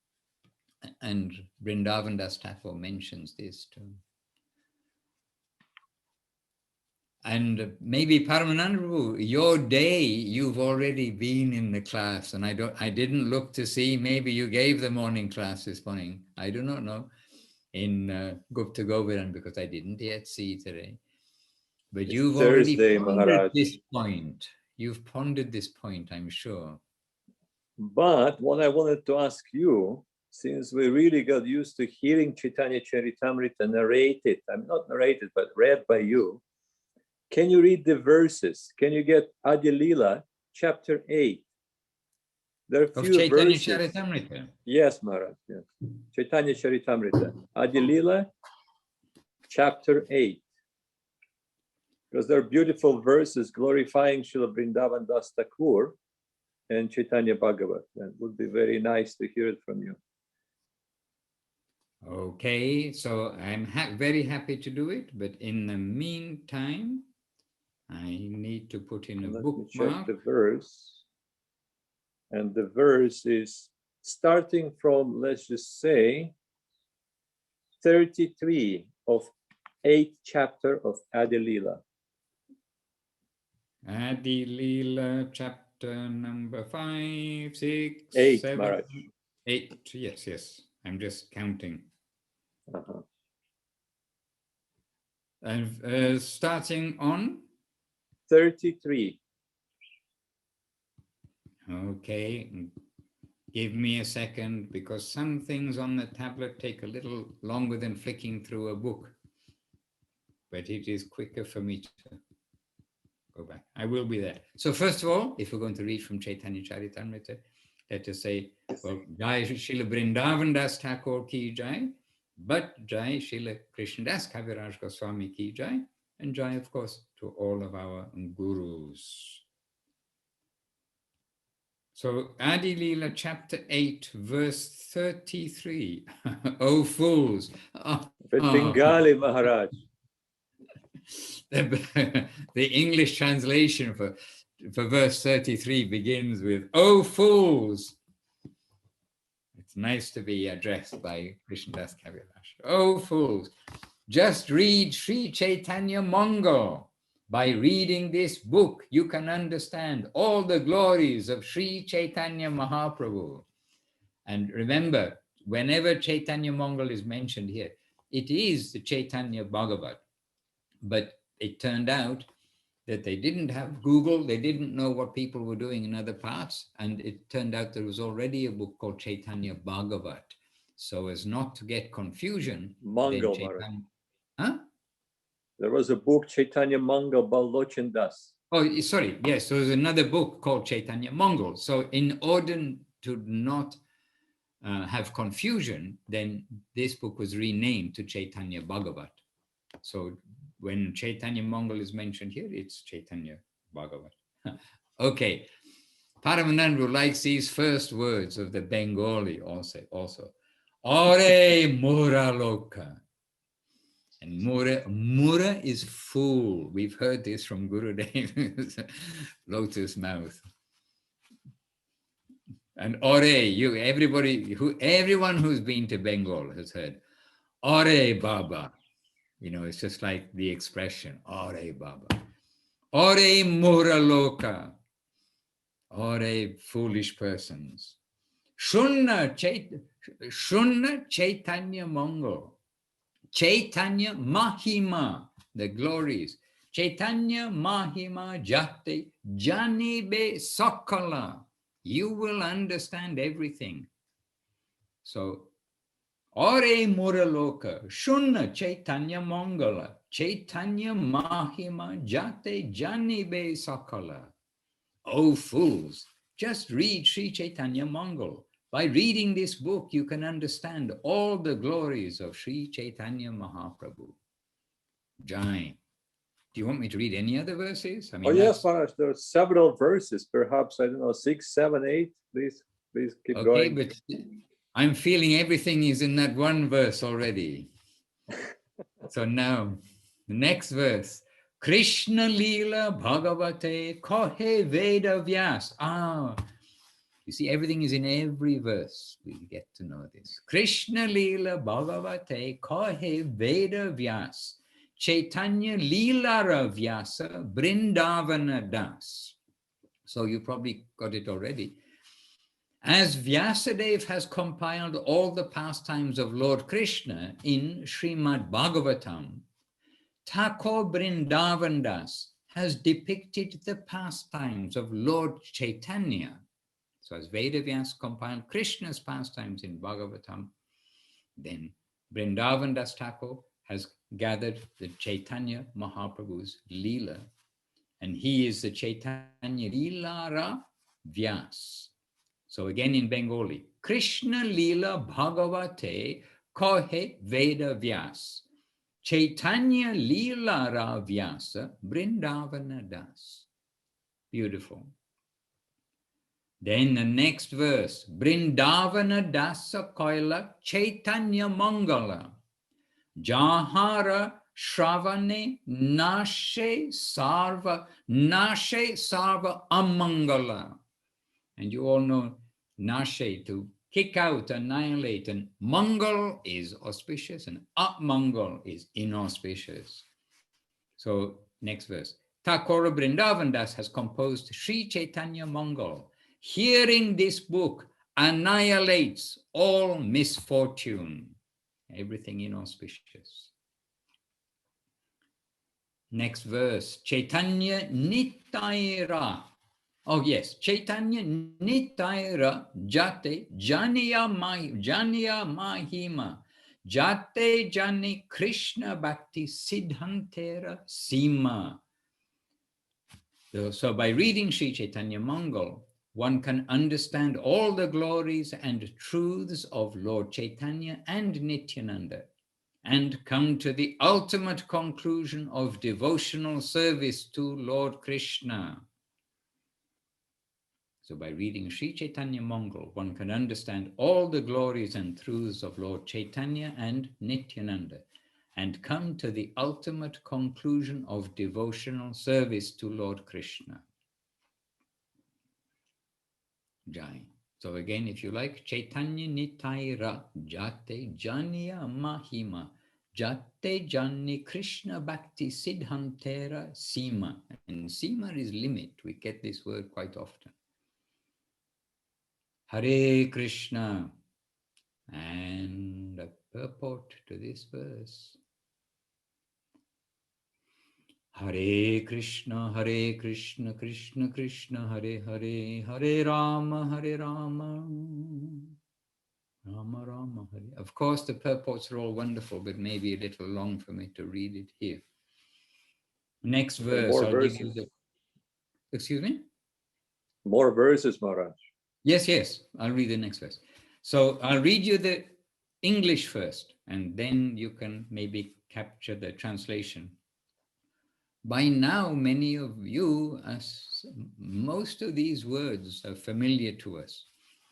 And Vṛndāvan Dās Ṭhākur mentions this too. And maybe Paramananda Prabhu, your day, you've already been in the class, and I didn't look to see, maybe you gave the morning class this morning. I do not know, in Gupta Govardhan, because I didn't yet see today. But you've already pondered this point. You've pondered this point, I'm sure. But what I wanted to ask you, since we really got used to hearing Chaitanya Charitamrita narrated, not narrated, but read by you, can you read the verses? Can you get Adi Leela, chapter 8? There are a few Chaitanya verses. Charitamrita. Yes, Maharaj. Yes. Chaitanya Charitamrita. Adi Leela, chapter 8. because there are beautiful verses glorifying Śrīla Vṛndāvan Dās Ṭhākur and Chaitanya Bhagavat. And it would be very nice to hear it from you. Okay, so I'm very happy to do it, but in the meantime, I need to put in a bookmark. Let me check the verse. And the verse is starting from, let's just say, 33 of 8th chapter of Adi Lila. Adi Lila, chapter number 5, 6, 8, 7, Maharaj. 8. Yes, yes. I'm just counting. And starting on 33. Okay, give me a second, because some things on the tablet take a little longer than flicking through a book, but it is quicker for me to go back. I will be there. So first of all, if we're going to read from Chaitanya Charitamrita, let us say, well, Jai Śrīla Vṛndāvan Dās Ṭhākur ki Jai, but Jai Śrīla Krishnadas Kaviraj Goswami ki Jai, and Jai, of course, to all of our gurus. So Adi Lila, chapter 8, verse 33. Oh, fools. Bengali, Maharaj. The English translation for verse 33 begins with, oh, fools. It's nice to be addressed by Krishnadas Kaviraj. Oh, fools. Just read Sri Chaitanya Mongol. By reading this book, you can understand all the glories of Sri Chaitanya Mahaprabhu. And remember, whenever Chaitanya Mongol is mentioned here, it is the Chaitanya Bhagavat. But it turned out that they didn't have Google, they didn't know what people were doing in other parts, and it turned out there was already a book called Chaitanya Bhagavat. So as not to get confusion, Mongol, Chaitanya, huh? There was a book, Chaitanya Mongol Balochan Das. Oh, sorry. Yes, there was another book called Chaitanya Mongol. So in order to not have confusion, then this book was renamed to Chaitanya Bhagavat. So when Chaitanya Mongol is mentioned here, it's Chaitanya Bhagavat. Okay. Paramanandru likes these first words of the Bengali also. Ore Mura Loka. And Mura is fool. We've heard this from Gurudev's lotus mouth. And Ore, everyone who's been to Bengal has heard Ore Baba. You know, it's just like the expression Ore Baba. Ore Mura Loka. Ore foolish persons. Shunna Chaitanya Mongol. Chaitanya Mahima, the glories. Chaitanya Mahima Jate Janibe Sakala. You will understand everything. So, Ore Muraloka, Shunna Chaitanya Mongala, Chaitanya Mahima Jate Janibe Sakala. Oh fools, just read Sri Chaitanya Mongol. By reading this book, you can understand all the glories of Sri Chaitanya Mahaprabhu. Jai. Do you want me to read any other verses? I mean, yes, Maharaj, there are several verses, perhaps, I don't know, 6, 7, 8. Please keep going. Okay, but I'm feeling everything is in that one verse already. So now, the next verse. Krishna Lila Bhagavate Kohe Veda Vyas. You see, everything is in every verse. We get to know this. Krishna Lila Bhagavate Kohe Veda Vyas. Chaitanya Leela Vyasa Vṛndāvan Dās. So you probably got it already. As Vyasadeva has compiled all the pastimes of Lord Krishna in Srimad Bhagavatam, Ṭhākur Vṛndāvan Dās has depicted the pastimes of Lord Chaitanya. So as Vedavyas compiled Krishna's pastimes in Bhagavatam, then Vṛndāvan Dās Ṭhākur has gathered the Chaitanya Mahaprabhu's Leela, and he is the Chaitanya Leela Vyas. So again in Bengali, Krishna Leela Bhagavate Kohe Veda Vyas. Chaitanya Leela Vyasa Vṛndāvan Dās. Beautiful. Then the next verse, Vṛndāvan Dāsa Koila Chaitanya Mangala Jahara Shravane Nashe Sarva Amangala. And you all know Nashe, to kick out, annihilate, and Mangal is auspicious and Amangal is inauspicious. So next verse. Ṭhākur Vṛndāvan Dās has composed Sri Chaitanya Mangal. Hearing this book annihilates all misfortune, everything inauspicious. Next verse, Chaitanya Nitaira. Oh yes, Chaitanya Nitaira Jate Janiya Mahima Jate Jani Krishna Bhakti Siddhantera Sima. So by reading Sri Chaitanya Mangal, one can understand all the glories and truths of Lord Chaitanya and Nityananda, and come to the ultimate conclusion of devotional service to Lord Krishna. So by reading Sri Chaitanya Mangal, one can understand all the glories and truths of Lord Chaitanya and Nityananda, and come to the ultimate conclusion of devotional service to Lord Krishna. Jai. So again, if you like, Chaitanya Nitaira Jate Janiya Mahima Jate Jani Krishna Bhakti Siddhantera Sima. And Sima is limit. We get this word quite often. Hare Krishna. And a purport to this verse. Hare Krishna, Krishna Krishna, Hare Hare, Hare Rama, Rama Rama, Hare. Of course, the purports are all wonderful, but maybe a little long for me to read it here. Next verse. More I'll verses. give you the... Excuse me? More verses, Maharaj. Yes. I'll read the next verse. So I'll read you the English first, and then you can maybe capture the translation. By now, many of you, most of these words are familiar to us.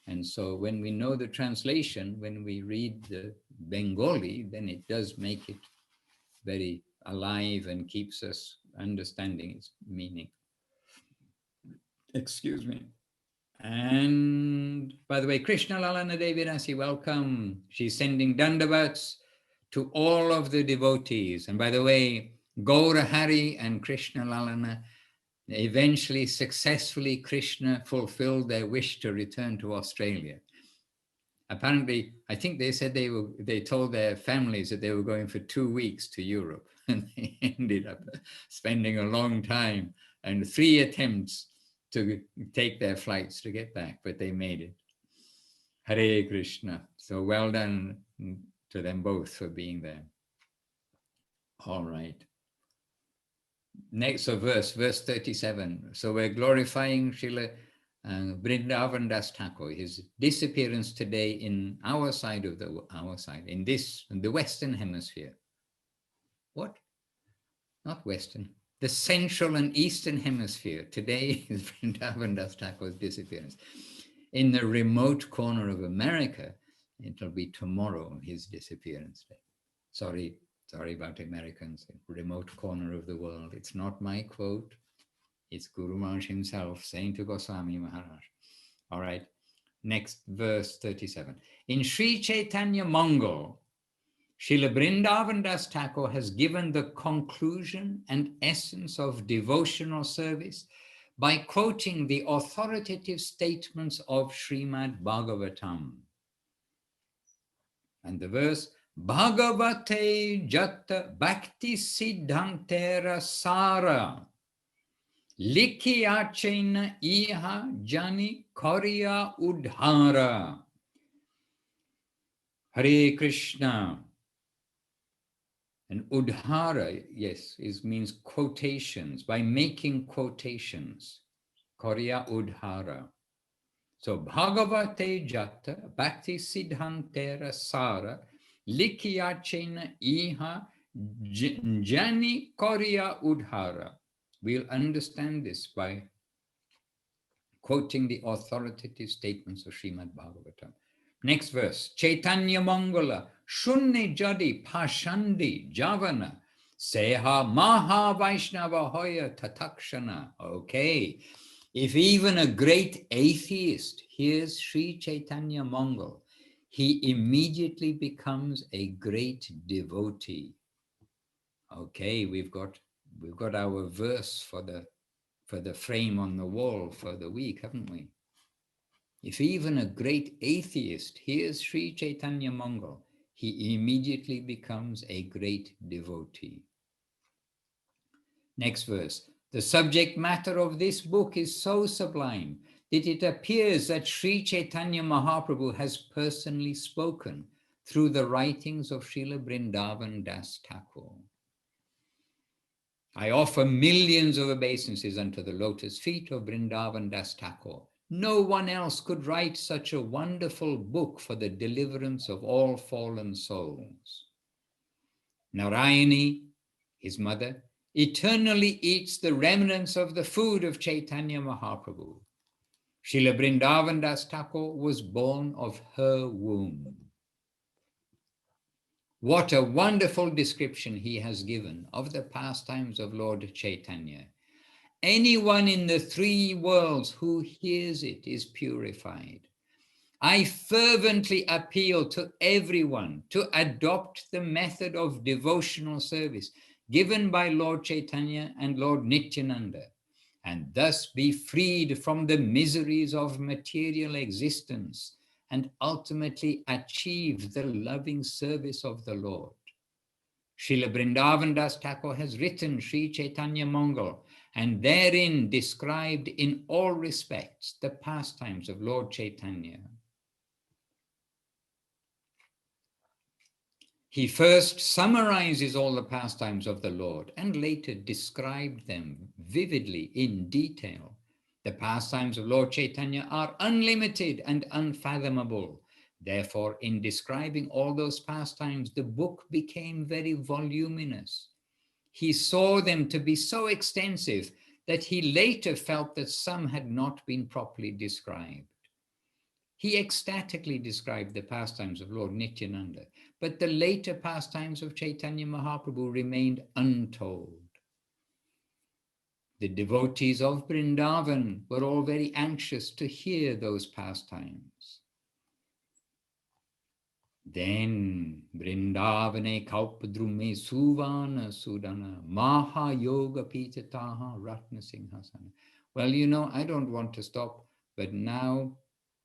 And so when we know the translation, when we read the Bengali, then it does make it very alive and keeps us understanding its meaning. Excuse me. And by the way, Krishna Lalana Devi Rasi, welcome. She's sending dandavats to all of the devotees. And by the way, Gaura Hari and Krishna Lalana, eventually, successfully, Krishna fulfilled their wish to return to Australia. Apparently, I think they said they told their families that they were going for 2 weeks to Europe, and they ended up spending a long time and 3 attempts to take their flights to get back, but they made it. Hare Krishna. So well done to them both for being there. All right. Next verse 37. So we're glorifying Śrīla Vṛndāvan Dās Ṭhākur, his disappearance today in our side, in the Western Hemisphere. What? Not Western. The Central and Eastern Hemisphere. Today is Vṛndāvan Dās Ṭhākur's disappearance. In the remote corner of America, it'll be tomorrow, his disappearance day. Sorry about Americans, remote corner of the world. It's not my quote. It's Guru Maharaj himself saying to Goswami Maharaj. All right, next verse 37. In Sri Chaitanya Mangal, Śrīla Vṛndāvan Dās Ṭhākur has given the conclusion and essence of devotional service by quoting the authoritative statements of Srimad Bhagavatam. And the verse, Bhagavate Jata Bhakti Siddhantera Sara Likyachena Iha Jani Korya Udhara. Hare Krishna. And Udhara, yes, means quotations, by making quotations. Korya Udhara. So Bhagavate Jata Bhakti Siddhantera Sara Likyachena Iha Jani Korya Udhara. We'll understand this by quoting the authoritative statements of Srimad Bhagavatam. Next verse. Chaitanya Mangala Shunne Jadi Pashandi Javana Seha Maha Vaishnava Hoya Tatakshana. Okay. If even a great atheist hears Sri Chaitanya Mangal, he immediately becomes a great devotee. Okay, we've got our verse for the frame on the wall for the week, haven't we? If even a great atheist hears Sri Chaitanya Mangal, he immediately becomes a great devotee. Next verse. The subject matter of this book is so sublime that it appears that Sri Chaitanya Mahaprabhu has personally spoken through the writings of Śrīla Vṛndāvan Dās Ṭhākur. I offer millions of obeisances unto the lotus feet of Vṛndāvan Dās Ṭhākur. No one else could write such a wonderful book for the deliverance of all fallen souls. Narayani, his mother, eternally eats the remnants of the food of Chaitanya Mahaprabhu. Śrīla Vṛndāvan Dās Ṭhākur was born of her womb. What a wonderful description he has given of the pastimes of Lord Chaitanya. Anyone in the three worlds who hears it is purified. I fervently appeal to everyone to adopt the method of devotional service given by Lord Chaitanya and Lord Nityananda, and thus be freed from the miseries of material existence and ultimately achieve the loving service of the Lord. Śrīla Vṛndāvan Dās Ṭhākur has written Sri Chaitanya Mangal and therein described in all respects the pastimes of Lord Chaitanya. He first summarizes all the pastimes of the Lord and later described them vividly in detail. The pastimes of Lord Chaitanya are unlimited and unfathomable. Therefore, in describing all those pastimes, the book became very voluminous. He saw them to be so extensive that he later felt that some had not been properly described. He ecstatically described the pastimes of Lord Nityananda, but the later pastimes of Chaitanya Mahaprabhu remained untold. The devotees of Vrindavan were all very anxious to hear those pastimes. Then Vrindavane Kaupadrume Suvana Sudana Maha Yoga Pitataha Ratna Singhasana. Well, you know, I don't want to stop, but now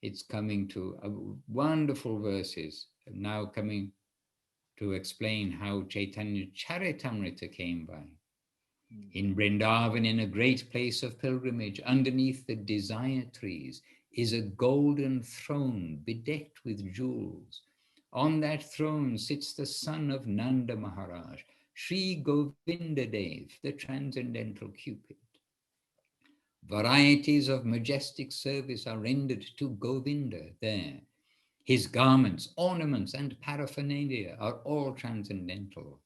it's coming to wonderful verses, now coming to explain how Chaitanya Charitamrita came by. In Vrindavan, in a great place of pilgrimage, underneath the desire trees, is a golden throne bedecked with jewels. On that throne sits the son of Nanda Maharaj, Sri Govinda Dev, the transcendental Cupid. Varieties of majestic service are rendered to Govinda there. His garments, ornaments, and paraphernalia are all transcendental.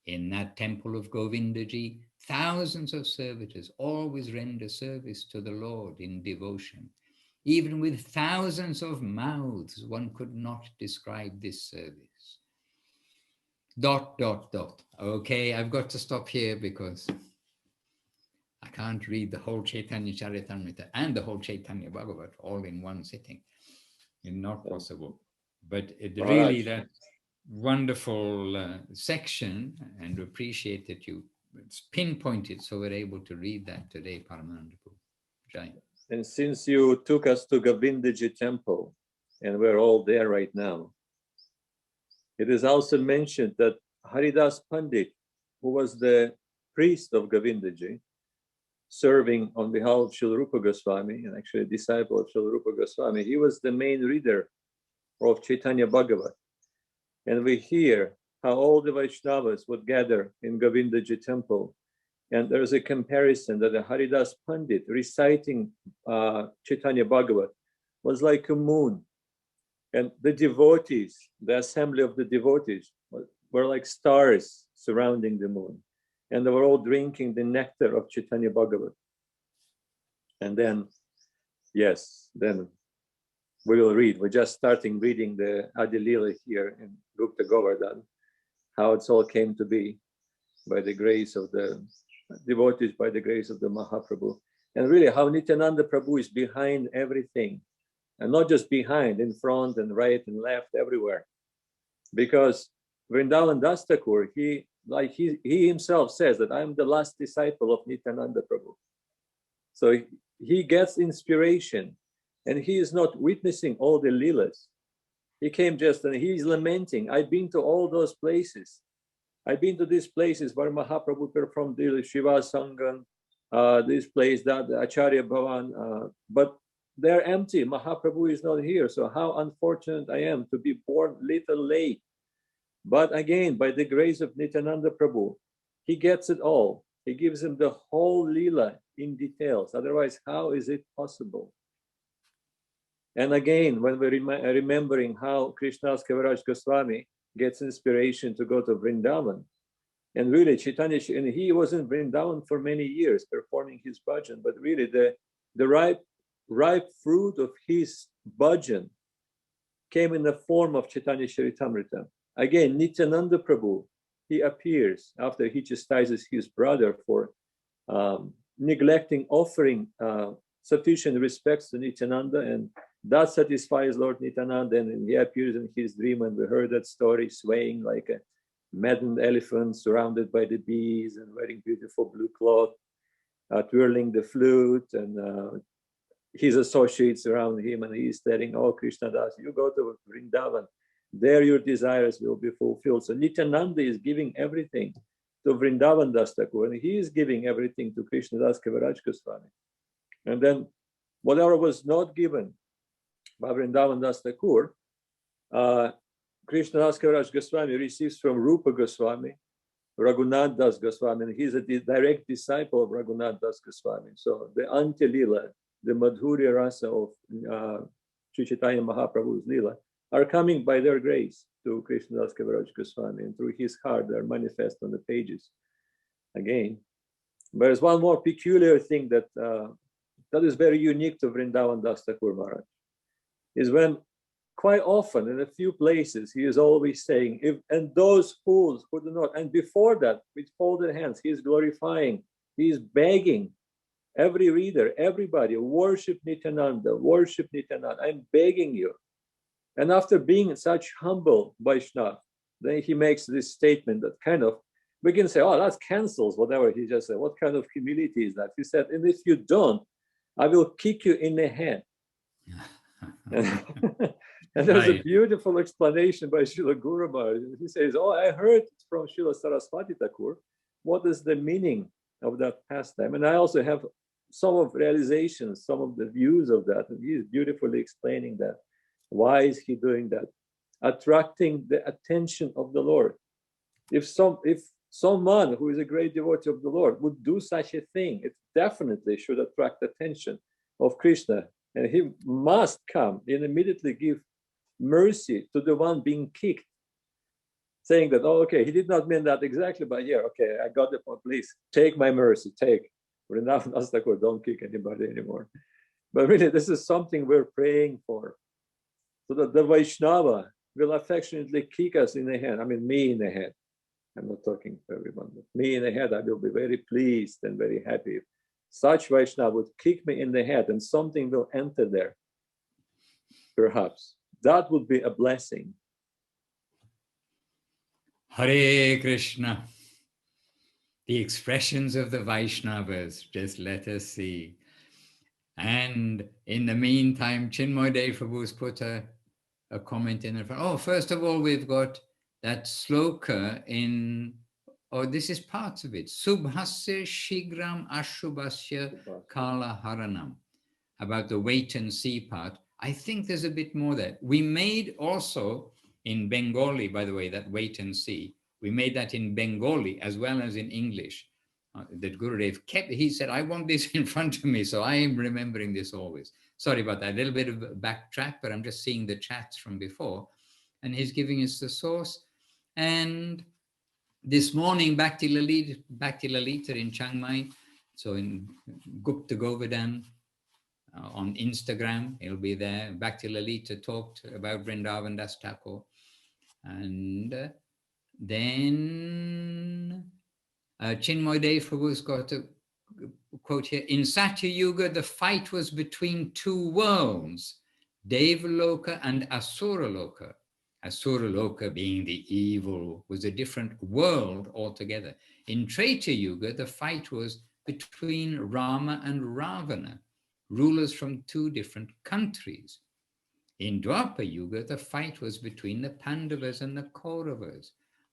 In that temple of Govindaji, thousands of servitors always render service to the Lord in devotion. Even with thousands of mouths, one could not describe this service. ... Okay, I've got to stop here because I can't read the whole Chaitanya Charitamrita and the whole Chaitanya Bhagavat all in one sitting. It's not possible. But really, that wonderful section, and appreciate that you pinpointed so we're able to read that today, Paramananda Prabhu. Jai. And since you took us to Govindaji temple, and we're all there right now, it is also mentioned that Haridas Pandit, who was the priest of Govindaji, serving on behalf of Śrīla Rupa Goswami, and actually a disciple of Śrīla Rupa Goswami, he was the main reader of Chaitanya Bhagavat. And we hear how all the Vaishnavas would gather in Govindaji temple. And there's a comparison that the Haridas Pandit reciting Chaitanya Bhagavat was like a moon. And the devotees, the assembly of the devotees, were like stars surrounding the moon. And they were all drinking the nectar of Chaitanya Bhagavat. And then, yes, then we will read. We're just starting reading the Adi Lila here in Gupta Govardhan, how it's all came to be by the grace of the devotees, by the grace of the Mahaprabhu. And really how Nityananda Prabhu is behind everything. And not just behind, in front and right and left, everywhere. Because Vṛndāvan Dās Ṭhākur, he himself says that I'm the last disciple of Nityananda Prabhu. So he gets inspiration, and he is not witnessing all the Leelas. He came just and he's lamenting. I've been to all those places. I've been to these places where Mahaprabhu performed the Shiva Sangam, this place, that Acharya Bhavan, but they're empty. Mahaprabhu is not here. So how unfortunate I am to be born little late. But again, by the grace of Nityananda Prabhu, he gets it all. He gives him the whole Leela in details. Otherwise, how is it possible? And again, when we're remembering how Krishnadas Kaviraj Goswami gets inspiration to go to Vrindavan, and really Chaitanya, and he was in Vrindavan for many years performing his bhajan, but really the ripe fruit of his bhajan came in the form of Chaitanya Charitamrita. Again, Nityananda Prabhu, he appears after he chastises his brother for neglecting offering sufficient respects to Nityananda, and that satisfies Lord Nityananda, and he appears in his dream, and we heard that story, swaying like a maddened elephant surrounded by the bees and wearing beautiful blue cloth, twirling the flute, and his associates around him, and he's telling, oh, Krishna Das, you go to Vrindavan, there your desires will be fulfilled. So Nityananda is giving everything to Vṛndāvan Dās Ṭhākur, and he is giving everything to Krishna Das Kaviraj Goswami. And then whatever was not given by Vṛndāvan Dās Ṭhākur, Krishna Das Kaviraj Goswami receives from Rupa Goswami, Raghunath Das Goswami, and he's a direct disciple of Raghunath Das Goswami. So the Antya Lila, the Madhurya Rasa of Sri Chaitanya Mahaprabhu's Lila, are coming by their grace to Krishna Das Kaviraj Goswami, and through his heart they are manifest on the pages again. But there's one more peculiar thing that that is very unique to Vṛndāvan Dās Ṭhākur Maharaj, is when quite often in a few places he is always saying, and those fools who do not, and before that with folded hands he is glorifying, he is begging every reader, everybody, worship Nityananda, I'm begging you. And after being such humble Vaishnava, then he makes this statement that kind of, we can say, oh, that cancels whatever he just said. What kind of humility is that? He said, and if you don't, I will kick you in the head. And there's a beautiful explanation by Srila Guru Maharaj. He says, oh, I heard from Srila Saraswati Thakur, what is the meaning of that pastime? And I also have some of realizations, some of the views of that. And he is beautifully explaining that. Why is he doing that? Attracting the attention of the Lord. If someone who is a great devotee of the Lord would do such a thing, it definitely should attract attention of Krishna. And he must come and immediately give mercy to the one being kicked, saying that, oh, okay, he did not mean that exactly, but yeah, okay, I got the point, please, take my mercy, take. Vṛndāvan Dās Ṭhākur, don't kick anybody anymore. But really, this is something we're praying for, so that the Vaishnava will affectionately kick us in the head. I mean, me in the head. I'm not talking to everyone, but me in the head, I will be very pleased and very happy. If such Vaishnava would kick me in the head and something will enter there, perhaps. That would be a blessing. Hare Krishna. The expressions of the Vaishnavas, just let us see. And in the meantime, Chinmoy Dev Prabhu's put a comment in the front. Oh, first of all, we've got that sloka in, oh, this is parts of it. Subhasya Shigram Ashubhasya Kala Haranam. About the wait and see part. I think there's a bit more there. We made also in Bengali, by the way, that wait and see. We made that in Bengali as well as in English. That Gurudev kept, he said, I want this in front of me. So I am remembering this always. Sorry about that, a little bit of backtrack, but I'm just seeing the chats from before. And he's giving us the source. And this morning, Bhakti Lalita in Chiang Mai, so in Gupta Govardhan, on Instagram, it'll be there. Bhakti Lalita talked about Vṛndāvan Dās Ṭhākur. And then Chinmoy Dev Prabhu's got a quote here. In Satya Yuga, the fight was between two worlds, Devaloka and Asura Loka. Asura Loka, being the evil, was a different world altogether. In Treta Yuga, the fight was between Rama and Ravana, rulers from two different countries. In Dwapara Yuga, the fight was between the Pandavas and the Kauravas,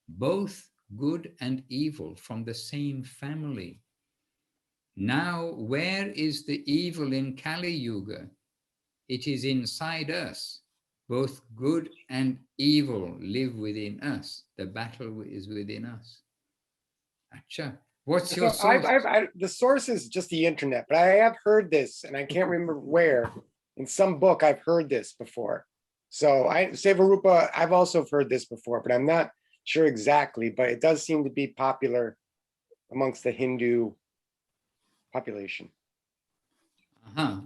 both good and evil from the same family. Now, where is the evil in Kali Yuga? It is inside us. Both good and evil live within us. The battle is within us. Acha. What's your source? The source is just the internet, but I have heard this, and I can't remember where. In some book, I've heard this before. So Sevarupa, I've also heard this before, but I'm not sure exactly, but it does seem to be popular amongst the Hindu population.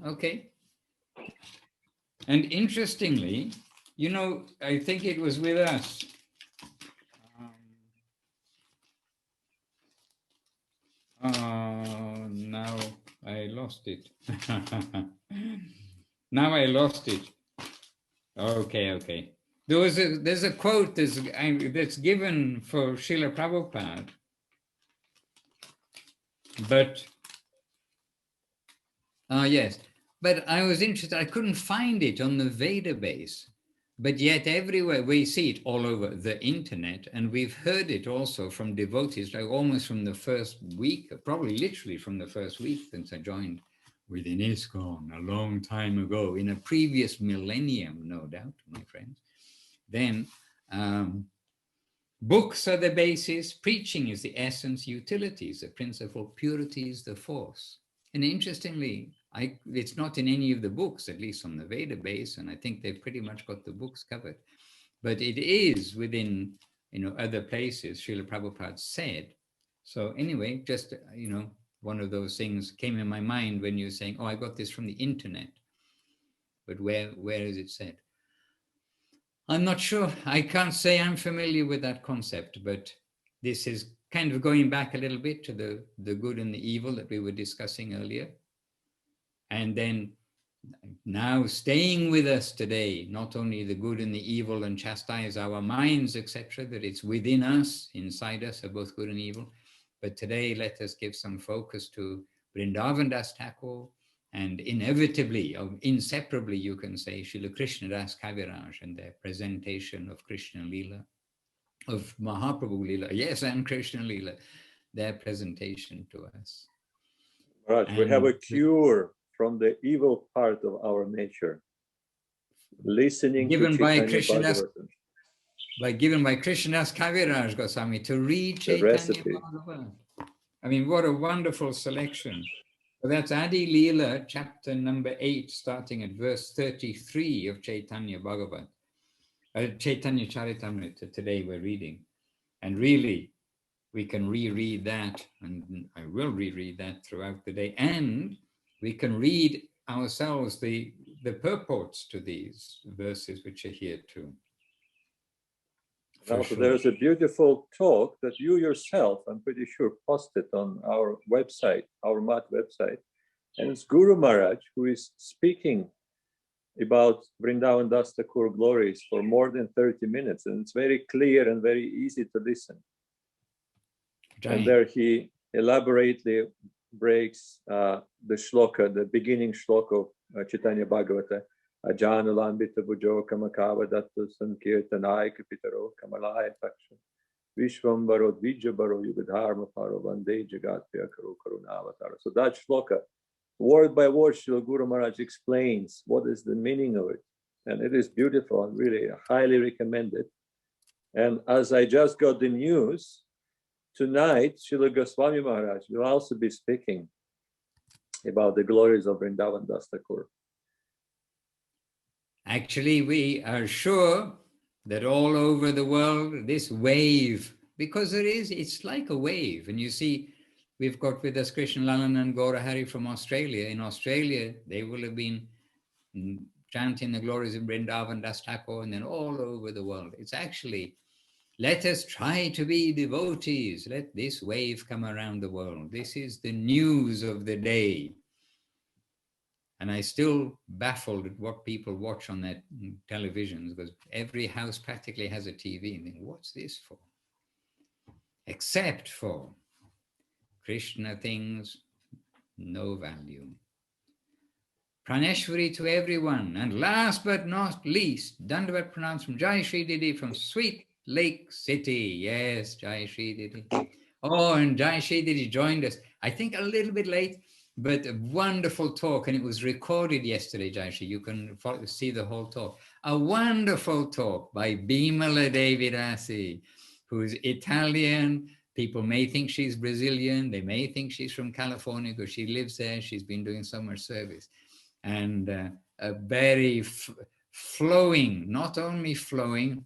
Okay. And interestingly, you know, I think it was with us. Now I lost it. Now I lost it. Okay. There's a quote that's given for Srila Prabhupada, but yes, but I was interested. I couldn't find it on the Veda base, but yet everywhere we see it all over the internet, and we've heard it also from devotees, like almost from the first week, probably literally from the first week since I joined within ISKCON a long time ago, in a previous millennium, no doubt, my friends. Then books are the basis, preaching is the essence, utility is the principle, purity is the force. And interestingly, it's not in any of the books, at least on the Veda base, and I think they've pretty much got the books covered. But it is within, other places, Srila Prabhupada said. So anyway, just, one of those things came in my mind when you were saying, oh, I got this from the internet. But where is it said? I'm not sure. I can't say I'm familiar with that concept, but this is kind of going back a little bit to the good and the evil that we were discussing earlier. And then now staying with us today, not only the good and the evil and chastise our minds, etc., that it's within us, inside us are both good and evil. But today, let us give some focus to Vṛndāvan Dās Ṭhākur, and inevitably, or inseparably, you can say, Śrīla Krishna Das Kaviraj and their presentation of Krishna Lila, of Mahaprabhu Lila, yes, and Krishna Lila, their presentation to us. Right, we have a cure from the evil part of our nature. Listening given to by Chaitanya Bhagavatam. Given by Krishna Das Kaviraj Goswami to read Chaitanya Bhagavatam. I mean, what a wonderful selection. So that's Adi Leela, chapter number 8, starting at verse 33 of Chaitanya Bhagavat. Chaitanya Charitamrita, today we're reading. And really, we can reread that, and I will reread that throughout the day. And we can read ourselves the purports to these verses which are here too. Now, there's a beautiful talk that you yourself, I'm pretty sure, posted on our website, our Mat website. And it's Guru Maharaj who is speaking about Vṛndāvan Dās Ṭhākur glories for more than 30 minutes. And it's very clear and very easy to listen. Right. And there he elaborately breaks the shloka, the beginning shloka of Chaitanya Bhagavata. Ajana Lambita Bujo Kamakava Dattu Sankirtanai Kapitaro Kamalaya Taksha Vishwambaro Dvijabaro Yugadharma Paro Vande Jagatya Karu Karunavatara. So that shloka, word by word, Srila Guru Maharaj explains what is the meaning of it. And it is beautiful and really highly recommended. And as I just got the news, tonight Srila Goswami Maharaj will also be speaking about the glories of Vṛndāvan Dās Ṭhākur. Actually, we are sure that all over the world, this wave because it's like a wave. And you see, we've got with us Krishna Lalan and Gaura Hari from Australia. In Australia, they will have been chanting the glories of Vṛndāvan Dās Ṭhākur, and then all over the world. It's actually, let us try to be devotees. Let this wave come around the world. This is the news of the day. And I still baffled at what people watch on their televisions, because every house practically has a TV. And think, what's this for? Except for Krishna things, no value. Praneshwari to everyone. And last but not least, Dandavat pranams from Jai Shri Didi from Sweet Lake City. Yes, Jai Shri Didi. Oh, and Jai Shri Didi joined us, I think a little bit late, but a wonderful talk. And it was recorded yesterday, Jai Shri. You can see the whole talk. A wonderful talk by Bimala Devidasi, who's Italian. People may think she's Brazilian. They may think she's from California because she lives there. She's been doing so much service. And a very flowing, not only flowing,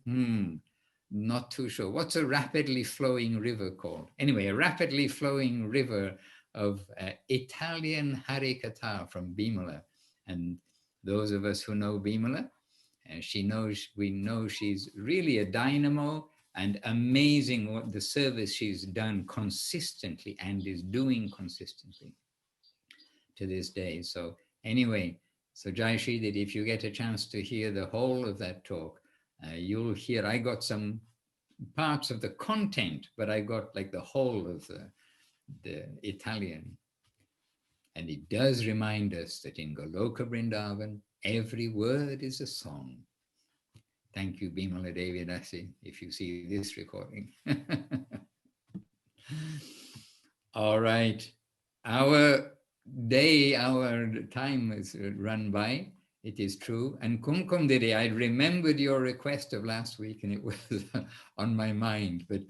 not too sure. What's a rapidly flowing river called? Anyway, a rapidly flowing river of Italian Harikatha from Bimala. And those of us who know Bimala, we know she's really a dynamo, and amazing what the service she's done consistently and is doing consistently to this day. So anyway, so Jai Shri, that if you get a chance to hear the whole of that talk, you'll hear, I got some parts of the content, but I got like the whole of the Italian. And it does remind us that in Goloka Vrindavan, every word is a song. Thank you, Bimala Devi Dasi, if you see this recording. All right. Our day, our time is run by. It is true. And Kumkum Didi, I remembered your request of last week and it was on my mind, but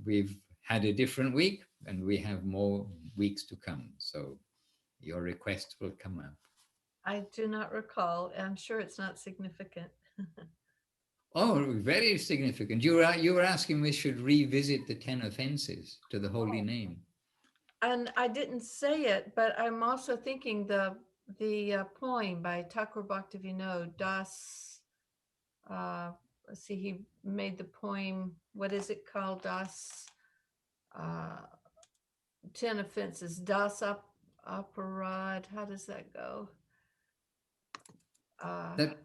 we've had a different week and we have more weeks to come. So your request will come up. I do not recall. I'm sure it's not significant. Oh, very significant. You were asking we should revisit the 10 offenses to the holy name. And I didn't say it, but I'm also thinking the poem by Ṭhākur Bhaktivinoda Das. Let's see, he made the poem. What is it called? Das 10 offenses. Das Aparad. How does that go? That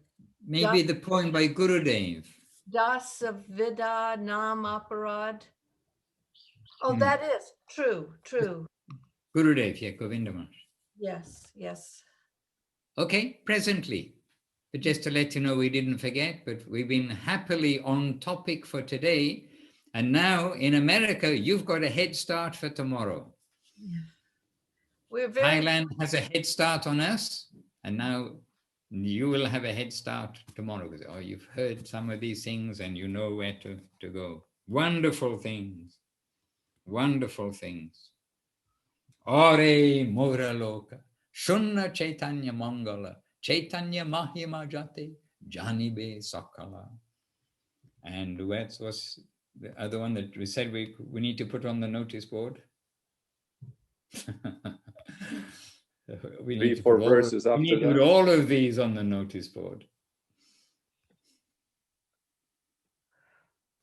maybe the poem by Gurudev. Das Vida Nam Aparad. Oh, that is true. Gurudev, yeah, Govindamas. Yes. Okay, presently. But just to let you know, we didn't forget, but we've been happily on topic for today. And now in America, you've got a head start for tomorrow. Yeah. We're very Thailand has a head start on us, and now you will have a head start tomorrow. Oh, you've heard some of these things and you know where to go. Wonderful things. Wonderful things. Ore Mora Loka, Shunna Chaitanya Mangala, Chaitanya Mahima Jati, Janibe Sakala. And what's the other one that we said we need to put on the notice board? We need 3-4 verses after that. We need to put all of these on the notice board.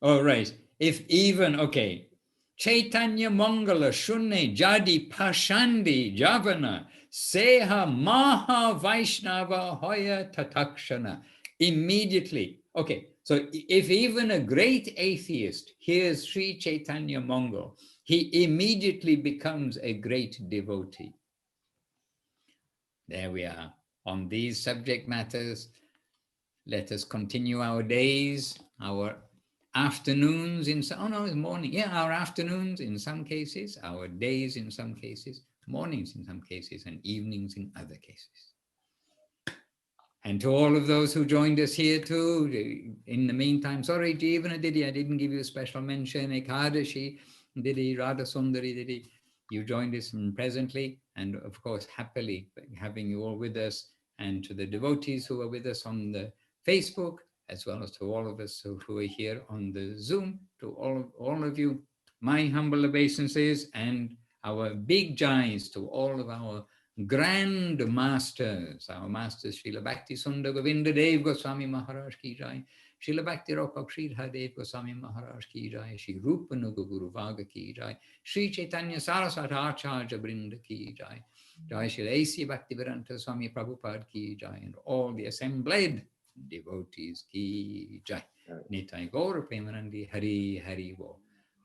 All right. If even, okay. Chaitanya Mangala Shunne Jadi Pashandi Javana Seha Maha Vaishnava Hoya Tatakshana. Immediately. Okay. So if even a great atheist hears Sri Chaitanya Mangal, he immediately becomes a great devotee. There we are. On these subject matters, let us continue our days, our afternoons in some, oh no, it's morning. Yeah, our afternoons in some cases, our days in some cases, mornings in some cases, and evenings in other cases. And to all of those who joined us here too, in the meantime, sorry, Jeevana Didi, I didn't give you a special mention, Ekadashi Didi, Radha Sundari Didi, you joined us presently, and of course, happily having you all with us, and to the devotees who are with us on the Facebook, as well as to all of us who are here on the Zoom, to all of you, my humble obeisances and our big joys to all of our grand masters, our masters, Śrīla Bhakti Sundar Govinda Dev Goswami Maharaj ki jai, Śrīla Bhakti Ropak Sridhar Dev Goswami Maharaj ki jai, Shri Rupa Nuga Guru Vaga ki jai, Shri Chaitanya Saraswati Acharya Brinda ki jai, Jai Shri A.C. Bhaktivedanta Swami Prabhupada ki jai, and all the assembled devotees ki jai. Nitai Gaura Premanandi Hari Hari Bo.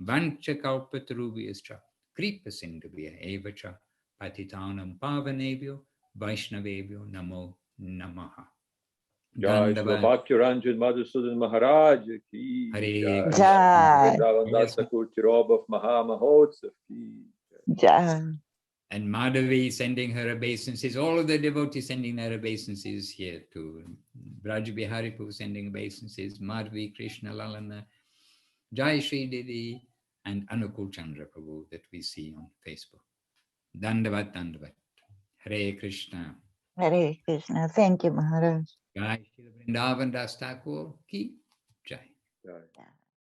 Vancha Kalpatarubhyascha Kripa Sindhubhya Evacha Patitanam Pavanebhyo Vaishnavebhyo Namo Namaha. Jai Śrīla Bhakti Ranjan Madhusudan Maharaj ki Hare jai. Jai. Vṛndāvan Dās Ṭhākur Tirobh of Maha Mahotsav ki Jai. And Madhavi sending her obeisances, all of the devotees sending their obeisances here to Braj Bihari Prabhu sending obeisances, Madhavi, Krishna, Lalana, Jai Shri Didi, and Anukul Chandra Prabhu that we see on Facebook. Dandavat, Dandavat. Hare Krishna. Hare Krishna. Thank you, Maharaj. Jai Śrīla Vṛndāvan Dās Ṭhākur ki jai. jai. Yeah.